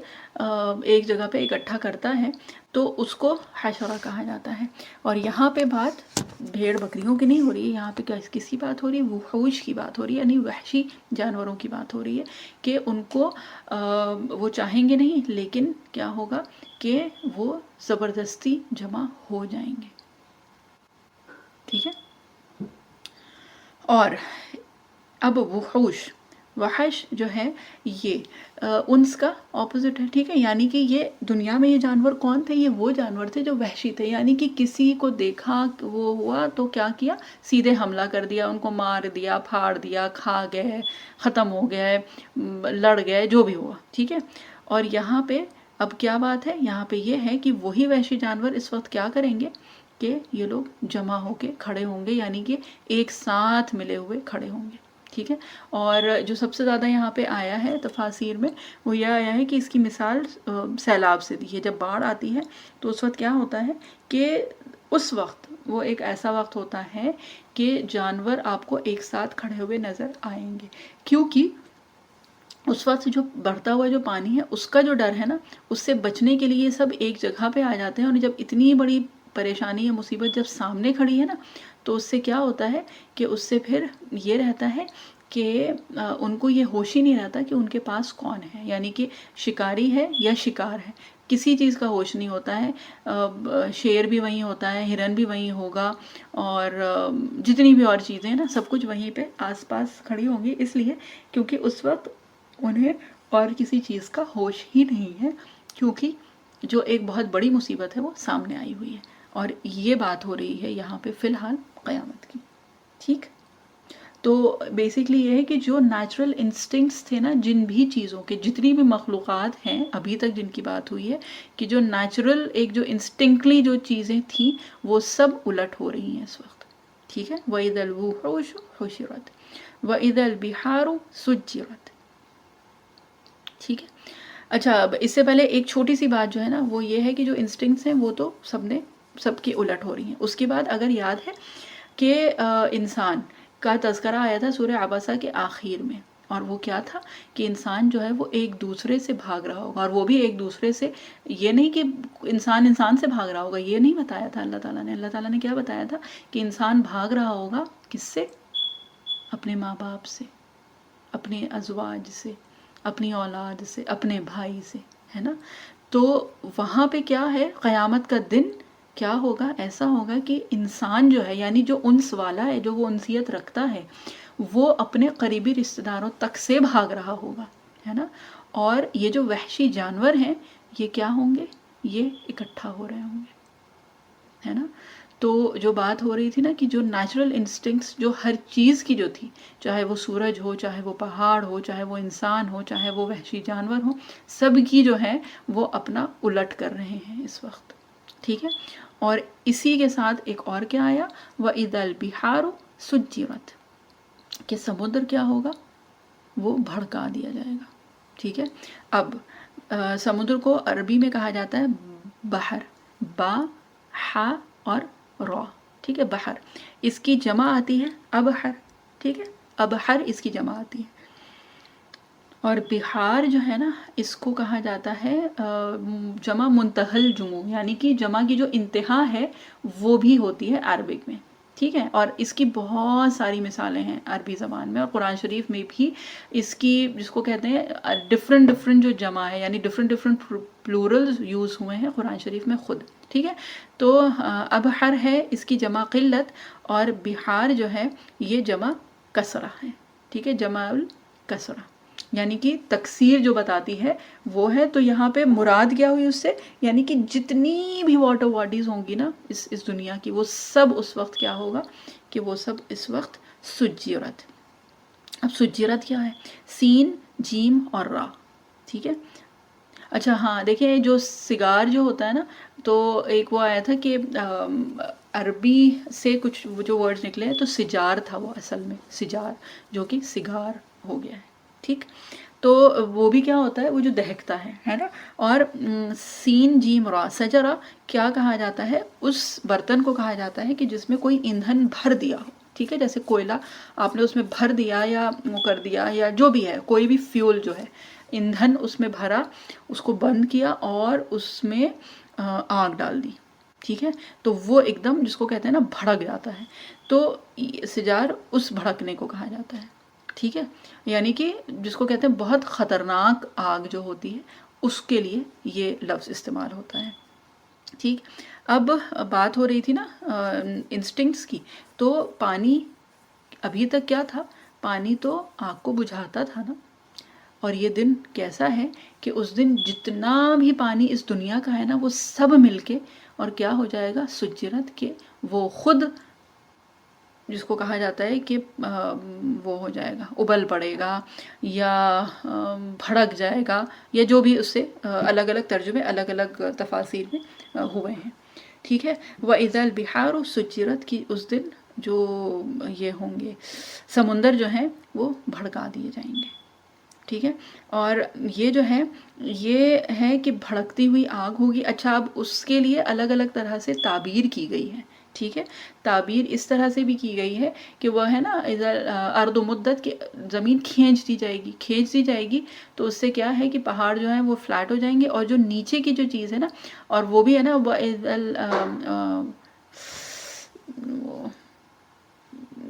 A: ایک جگہ پہ اکٹھا کرتا ہے، تو اس کو حشرہ کہا جاتا ہے. اور یہاں پہ بات بھیڑ بکریوں کی نہیں ہو رہی ہے، یہاں پہ کس کی بات ہو رہی ہے؟ وحوش کی بات ہو رہی ہے، یعنی وحشی جانوروں کی بات ہو رہی ہے کہ ان کو وہ چاہیں گے نہیں، لیکن کیا ہوگا کہ وہ زبردستی جمع ہو جائیں گے. ٹھیک ہے، اور اب وحش جو ہے یہ انس کا اپوزٹ ہے. ٹھیک ہے، یعنی کہ یہ دنیا میں یہ جانور کون تھے؟ یہ وہ جانور تھے جو وحشی تھے، یعنی کہ کسی کو دیکھا وہ ہوا تو کیا کیا، سیدھے حملہ کر دیا، ان کو مار دیا، پھاڑ دیا، کھا گئے، ختم ہو گئے، لڑ گئے، جو بھی ہوا. ٹھیک ہے، اور یہاں پہ اب کیا بات ہے؟ یہاں پہ یہ ہے کہ وہی وحشی جانور اس وقت کیا کریں گے کہ یہ لوگ جمع ہو کے کھڑے ہوں گے، یعنی کہ ایک ساتھ ملے ہوئے کھڑے ہوں گے. ٹھیک ہے، اور جو سب سے زیادہ یہاں پہ آیا ہے تفاسیر میں وہ یہ آیا ہے کہ اس کی مثال سیلاب سے دی ہے. جب باڑھ آتی ہے تو اس وقت کیا ہوتا ہے کہ اس وقت وہ ایک ایسا وقت ہوتا ہے کہ جانور آپ کو ایک ساتھ کھڑے ہوئے نظر آئیں گے، کیونکہ اس وقت جو بڑھتا ہوا جو پانی ہے اس کا جو ڈر ہے نا، اس سے بچنے کے لیے سب ایک جگہ پہ آ جاتے ہیں، اور جب اتنی بڑی پریشانی یا مصیبت جب سامنے کھڑی ہے نا، تو اس سے کیا ہوتا ہے کہ اس سے پھر یہ رہتا ہے کہ ان کو یہ ہوش ہی نہیں رہتا کہ ان کے پاس کون ہے، یعنی کہ شکاری ہے یا شکار ہے، کسی چیز کا ہوش نہیں ہوتا ہے۔ شیر بھی وہیں ہوتا ہے، ہرن بھی وہیں ہوگا، اور جتنی بھی اور چیزیں ہیں نا، سب کچھ وہیں پہ آس پاس کھڑی ہوں گی، اس لیے کیونکہ اس وقت انہیں اور کسی چیز کا ہوش ہی نہیں ہے، کیونکہ جو ایک بہت بڑی مصیبت ہے وہ سامنے آئی ہوئی ہے، اور یہ بات ہو رہی ہے یہاں پہ فی الحال قیامت کی، ٹھیک۔ تو بیسکلی یہ ہے کہ جو نیچرل انسٹنکٹس تھے نا، جن بھی چیزوں کے، جتنی بھی مخلوقات ہیں ابھی تک جن کی بات ہوئی ہے، کہ جو نیچرل ایک جو انسٹنکٹلی جو چیزیں تھیں وہ سب الٹ ہو رہی ہیں اس وقت، ٹھیک ہے۔ وَإِذَا الْوُحُوشُ حُشِرَتْ وَإِذَا الْبِحَارُ سُجِّرَتْ، ٹھیک ہے۔ اچھا، اب اس سے پہلے ایک چھوٹی سی بات جو ہے نا، وہ یہ ہے کہ جو انسٹنکٹس ہیں وہ تو سب کی الٹ ہو رہی ہیں۔ اس کے بعد اگر یاد ہے کہ انسان کا تذکرہ آیا تھا سورہ عبسہ کے آخر میں، اور وہ کیا تھا کہ انسان جو ہے وہ ایک دوسرے سے بھاگ رہا ہوگا، اور وہ بھی ایک دوسرے سے، یہ نہیں کہ انسان سے بھاگ رہا ہوگا، یہ نہیں بتایا تھا اللہ تعالیٰ نے۔ اللہ تعالیٰ نے کیا بتایا تھا کہ انسان بھاگ رہا ہوگا کس سے؟ اپنے ماں باپ سے، اپنے ازواج سے، اپنی اولاد سے، اپنے بھائی سے، ہے نا۔ تو وہاں پہ کیا ہے، قیامت کا دن کیا ہوگا؟ ایسا ہوگا کہ انسان جو ہے، یعنی جو انس والا ہے، جو وہ انسیت رکھتا ہے، وہ اپنے قریبی رشتہ داروں تک سے بھاگ رہا ہوگا، ہے نا۔ اور یہ جو وحشی جانور ہیں، یہ کیا ہوں گے؟ یہ اکٹھا ہو رہے ہوں گے، ہے نا۔ تو جو بات ہو رہی تھی نا کہ جو نیچرل انسٹنکٹس جو ہر چیز کی جو تھی، چاہے وہ سورج ہو، چاہے وہ پہاڑ ہو، چاہے وہ انسان ہو، چاہے وہ وحشی جانور ہو، سب کی جو ہے وہ اپنا الٹ کر رہے ہیں اس وقت، ٹھیک ہے۔ اور اسی کے ساتھ ایک اور کیا آیا، وَإِذَا الْبِحَارُ سُجِّرَتْ، کہ سمندر کیا ہوگا؟ وہ بھڑکا دیا جائے گا، ٹھیک ہے۔ اب سمندر کو عربی میں کہا جاتا ہے بحر، با، ہا اور را، ٹھیک ہے، بحر۔ اس کی جمع آتی ہے ابحر، ٹھیک ہے، ابحر اس کی جمع آتی ہے۔ اور بحار جو ہے نا، اس کو کہا جاتا ہے جمع منتہی الجموع، یعنی کہ جمع کی جو انتہا ہے وہ بھی ہوتی ہے عربک میں، ٹھیک ہے۔ اور اس کی بہت ساری مثالیں ہیں عربی زبان میں، اور قرآن شریف میں بھی اس کی، جس کو کہتے ہیں ڈفرنٹ جو جمع ہے، یعنی ڈفرنٹ پلورلز یوز ہوئے ہیں قرآن شریف میں خود، ٹھیک ہے۔ تو ابحر ہے اس کی جمع قلت، اور بحار جو ہے یہ جمع کثرہ ہے، ٹھیک ہے، جمع الکثرہ، یعنی کہ تکثیر جو بتاتی ہے وہ ہے۔ تو یہاں پہ مراد کیا ہوئی اس سے، یعنی کہ جتنی بھی واٹر باڈیز ہوں گی نا اس دنیا کی، وہ سب اس وقت کیا ہوگا کہ وہ سب اس وقت سجرت۔ اب سجرت کیا ہے؟ سین، جیم اور را، ٹھیک ہے۔ اچھا ہاں، دیکھیں جو سگار جو ہوتا ہے نا، تو ایک وہ آیا تھا کہ عربی سے کچھ جو ورڈز نکلے ہیں، تو سجار تھا وہ اصل میں، سجار، جو کہ سگار ہو گیا ہے، ٹھیک۔ تو وہ بھی کیا ہوتا ہے؟ وہ جو دہکتا ہے نا۔ اور سین، جیم، را، سجرہ کیا کہا جاتا ہے؟ اس برتن کو کہا جاتا ہے کہ جس میں کوئی ایندھن بھر دیا ہو، ٹھیک ہے، جیسے کوئلہ آپ نے اس میں بھر دیا یا وہ کر دیا، یا جو بھی ہے، کوئی بھی فیول جو ہے، ایندھن اس میں بھرا، اس کو بند کیا اور اس میں آگ ڈال دی، ٹھیک ہے، تو وہ ایک دم جس کو کہتے ہیں نا بھڑک جاتا ہے، تو سجار اس بھڑکنے کو کہا جاتا ہے، ٹھیک ہے، یعنی کہ جس کو کہتے ہیں بہت خطرناک آگ جو ہوتی ہے، اس کے لیے یہ لفظ استعمال ہوتا ہے، ٹھیک۔ اب بات ہو رہی تھی نا انسٹنکٹس کی، تو پانی ابھی تک کیا تھا؟ پانی تو آگ کو بجھاتا تھا نا، اور یہ دن کیسا ہے کہ اس دن جتنا بھی پانی اس دنیا کا ہے نا، وہ سب مل کے اور کیا ہو جائے گا؟ سجرت، کے وہ خود جس کو کہا جاتا ہے کہ وہ ہو جائے گا، ابل پڑے گا یا بھڑک جائے گا، یا جو بھی اس سے الگ الگ ترجمے الگ الگ تفاسیر میں ہوئے ہیں، ٹھیک ہے۔ وَإِذَا الْبِحَارُ سُجِّرَتْ، کی اس دن جو یہ ہوں گے سمندر جو ہیں وہ بھڑکا دیے جائیں گے، ٹھیک ہے۔ اور یہ جو ہے یہ ہے کہ بھڑکتی ہوئی آگ ہوگی۔ اچھا، اب اس کے لیے الگ الگ طرح سے تعبیر کی گئی ہے ٹھیک ہے. تعبیر اس طرح سے بھی کی گئی ہے کہ وہ ہے نا ارض و مدت کہ زمین کھینچتی جائے گی تو اس سے کیا ہے کہ پہاڑ جو ہیں وہ فلیٹ ہو جائیں گے، اور جو نیچے کی جو چیز ہے نا، اور وہ بھی ہے نا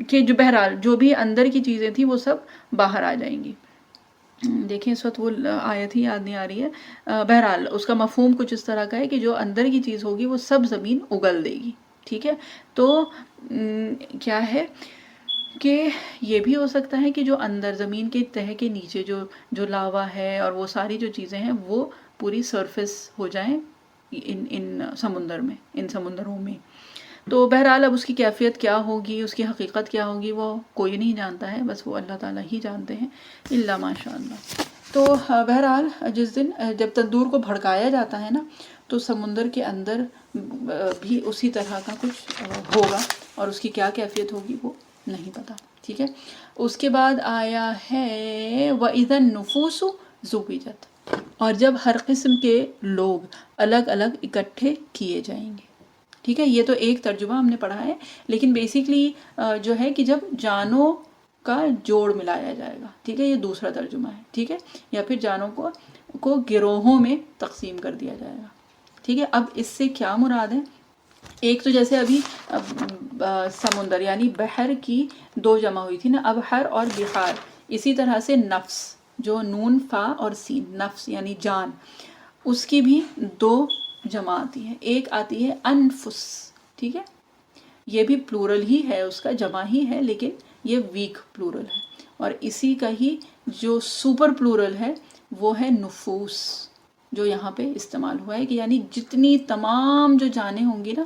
A: کہ جو بہرحال جو بھی اندر کی چیزیں تھیں وہ سب باہر آ جائیں گی. دیکھیں اس وقت وہ آیت ہی یاد نہیں آ رہی ہے. بہرحال اس کا مفہوم کچھ اس طرح کا ہے کہ جو اندر کی چیز ہوگی وہ سب زمین اگل دے گی. ٹھیک ہے. تو کیا ہے کہ یہ بھی ہو سکتا ہے کہ جو اندر زمین کے تہہ کے نیچے جو لاوا ہے اور وہ ساری جو چیزیں ہیں وہ پوری سرفیس ہو جائیں ان سمندروں میں. تو بہرحال اب اس کی کیفیت کیا ہوگی، اس کی حقیقت کیا ہوگی، وہ کوئی نہیں جانتا ہے، بس وہ اللہ تعالیٰ ہی جانتے ہیں، الا ماشاء اللہ. تو بہرحال جس دن جب تندور کو بھڑکایا جاتا ہے نا تو سمندر کے اندر بھی اسی طرح کا کچھ ہوگا، اور اس کی کیا کیفیت ہوگی وہ نہیں پتا. ٹھیک ہے. اس کے بعد آیا ہے وَإِذَا النُّفُوسُ زُوِّجَتْ، اور جب ہر قسم کے لوگ الگ الگ اکٹھے کیے جائیں گے. ٹھیک ہے. یہ تو ایک ترجمہ ہم نے پڑھا ہے، لیکن بیسیکلی جو ہے کہ جب جانوں کا جوڑ ملایا جائے گا. ٹھیک ہے. یہ دوسرا ترجمہ ہے. ٹھیک ہے. یا پھر جانوں کو گروہوں میں تقسیم کر دیا جائے گا. ٹھیک ہے. اب اس سے کیا مراد ہے؟ ایک تو جیسے ابھی سمندر یعنی بحر کی دو جمع ہوئی تھی نا، ابحر اور بحار. اسی طرح سے نفس، جو نون فا اور سین، نفس یعنی جان، اس کی بھی دو جمع آتی ہے. ایک آتی ہے انفس. ٹھیک ہے. یہ بھی پلورل ہی ہے، اس کا جمع ہی ہے، لیکن یہ ویک پلورل ہے. اور اسی کا ہی جو سپر پلورل ہے وہ ہے نفوس، جو یہاں پہ استعمال ہوا ہے کہ یعنی جتنی تمام جو جانیں ہوں گی نا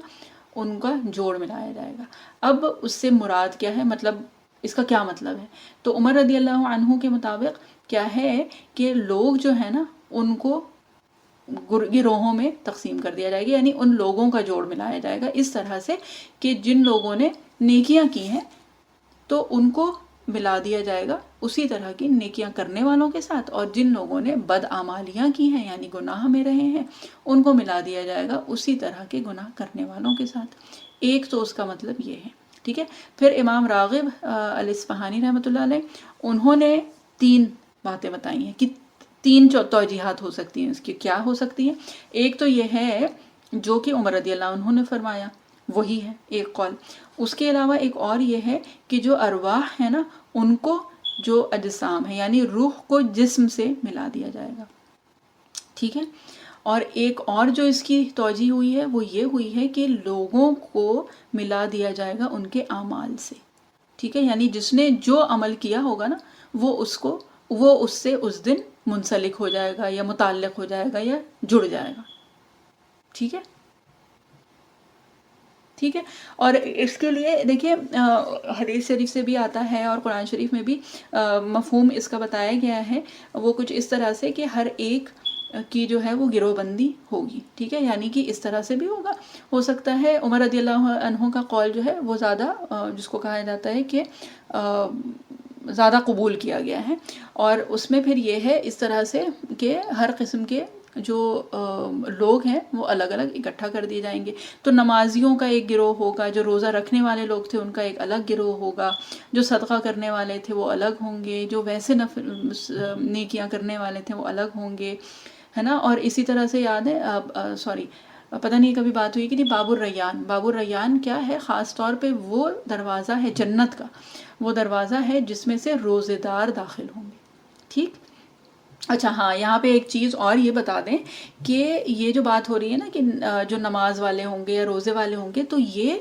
A: ان کا جوڑ ملایا جائے گا. اب اس سے مراد کیا ہے، مطلب اس کا کیا مطلب ہے؟ تو عمر رضی اللہ عنہ کے مطابق کیا ہے کہ لوگ جو ہے نا ان کو گروہوں میں تقسیم کر دیا جائے گا، یعنی ان لوگوں کا جوڑ ملایا جائے گا اس طرح سے کہ جن لوگوں نے نیکیاں کی ہیں تو ان کو ملا دیا جائے گا اسی طرح کی نیکیاں کرنے والوں کے ساتھ، اور جن لوگوں نے بدعمالیاں کی ہیں یعنی گناہ میں رہے ہیں ان کو ملا دیا جائے گا اسی طرح کے گناہ کرنے والوں کے ساتھ. ایک تو اس کا مطلب یہ ہے. ٹھیک ہے. پھر امام راغب الاصفہانی رحمۃ اللہ علیہ انہوں نے 3 باتیں بتائی ہیں کہ 3 توجیحات ہو سکتی ہیں اس کی. کیا ہو سکتی ہیں؟ ایک تو یہ ہے جو کہ عمر رضی اللہ عنہ نے فرمایا، وہی ہے ایک قول. اس کے علاوہ ایک اور یہ ہے کہ جو ارواح ہے نا ان کو جو اجسام ہے یعنی روح کو جسم سے ملا دیا جائے گا. ٹھیک ہے. اور ایک اور جو اس کی توجیہ ہوئی ہے وہ یہ ہوئی ہے کہ لوگوں کو ملا دیا جائے گا ان کے اعمال سے. ٹھیک ہے. یعنی جس نے جو عمل کیا ہوگا نا وہ اس سے اس دن منسلک ہو جائے گا یا متعلق ہو جائے گا یا جڑ جائے گا. ٹھیک ہے. ٹھیک ہے. اور اس کے لیے دیکھیں حدیث شریف سے بھی آتا ہے اور قرآن شریف میں بھی مفہوم اس کا بتایا گیا ہے. وہ کچھ اس طرح سے کہ ہر ایک کی جو ہے وہ گروہ بندی ہوگی. ٹھیک ہے. یعنی کہ اس طرح سے بھی ہوگا. ہو سکتا ہے عمر رضی اللہ عنہ کا قول جو ہے وہ زیادہ جس کو کہا جاتا ہے کہ زیادہ قبول کیا گیا ہے، اور اس میں پھر یہ ہے اس طرح سے کہ ہر قسم کے جو لوگ ہیں وہ الگ الگ اکٹھا کر دیے جائیں گے. تو نمازیوں کا ایک گروہ ہوگا، جو روزہ رکھنے والے لوگ تھے ان کا ایک الگ گروہ ہوگا، جو صدقہ کرنے والے تھے وہ الگ ہوں گے، جو ویسے نیکیاں کرنے والے تھے وہ الگ ہوں گے، ہے نا. اور اسی طرح سے یاد ہے پتہ نہیں کبھی بات ہوئی کہ نہیں، باب الریان کیا ہے؟ خاص طور پہ وہ دروازہ ہے جنت کا، وہ دروازہ ہے جس میں سے روزے دار داخل ہوں گے. ٹھیک. اچھا ہاں، یہاں پہ ایک چیز اور یہ بتا دیں کہ یہ جو بات ہو رہی ہے نا کہ جو نماز والے ہوں گے یا روزے والے ہوں گے، تو یہ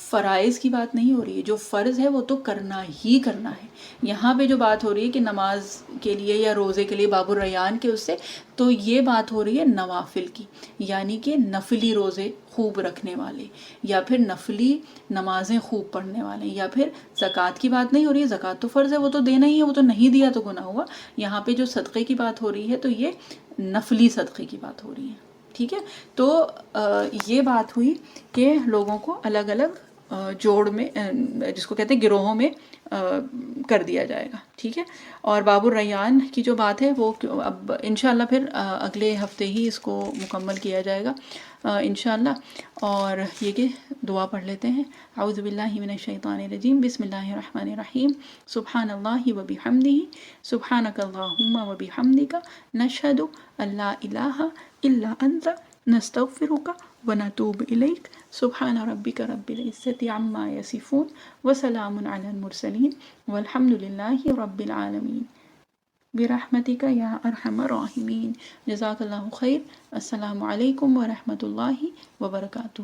A: فرائض کی بات نہیں ہو رہی ہے. جو فرض ہے وہ تو کرنا ہی کرنا ہے. یہاں پہ جو بات ہو رہی ہے کہ نماز کے لیے یا روزے کے لیے باب الریان کے اس سے، تو یہ بات ہو رہی ہے نوافل کی، یعنی کہ نفلی روزے خوب رکھنے والے، یا پھر نفلی نمازیں خوب پڑھنے والے، یا پھر زکوٰۃ کی بات نہیں ہو رہی ہے. زکوٰۃ تو فرض ہے، وہ تو دینا ہی ہے، وہ تو نہیں دیا تو گناہ ہوا. یہاں پہ جو صدقے کی بات ہو رہی ہے تو یہ نفلی صدقے کی بات ہو رہی ہے. ٹھیک ہے. تو یہ بات ہوئی کہ لوگوں کو الگ الگ جوڑ میں جس کو کہتے ہیں گروہوں میں کر دیا جائے گا، ٹھیک ہے۔ اور باب الریان کی جو بات ہے وہ اب انشاءاللہ پھر اگلے ہفتے ہی اس کو مکمل کیا جائے گا انشاءاللہ۔ اور یہ کہ دعا پڑھ لیتے ہیں۔ اعوذ باللہ من الشیطان الرجیم، بسم اللہ الرحمن الرحیم، سبحان اللہ و بحمدہ، سبحانک اللہم و بحمدک، نشہد ان لا الہ الا انت، نستغفرک و نتوب الیک، سبحان ربک رب العزت عما یصفون وسلام علی المرسلین والحمد للہ رب العالمین برحمتک یا ارحم الراحمین۔ جزاک اللہ خیر۔ السلام علیکم ورحمۃ اللہ وبرکاتہ۔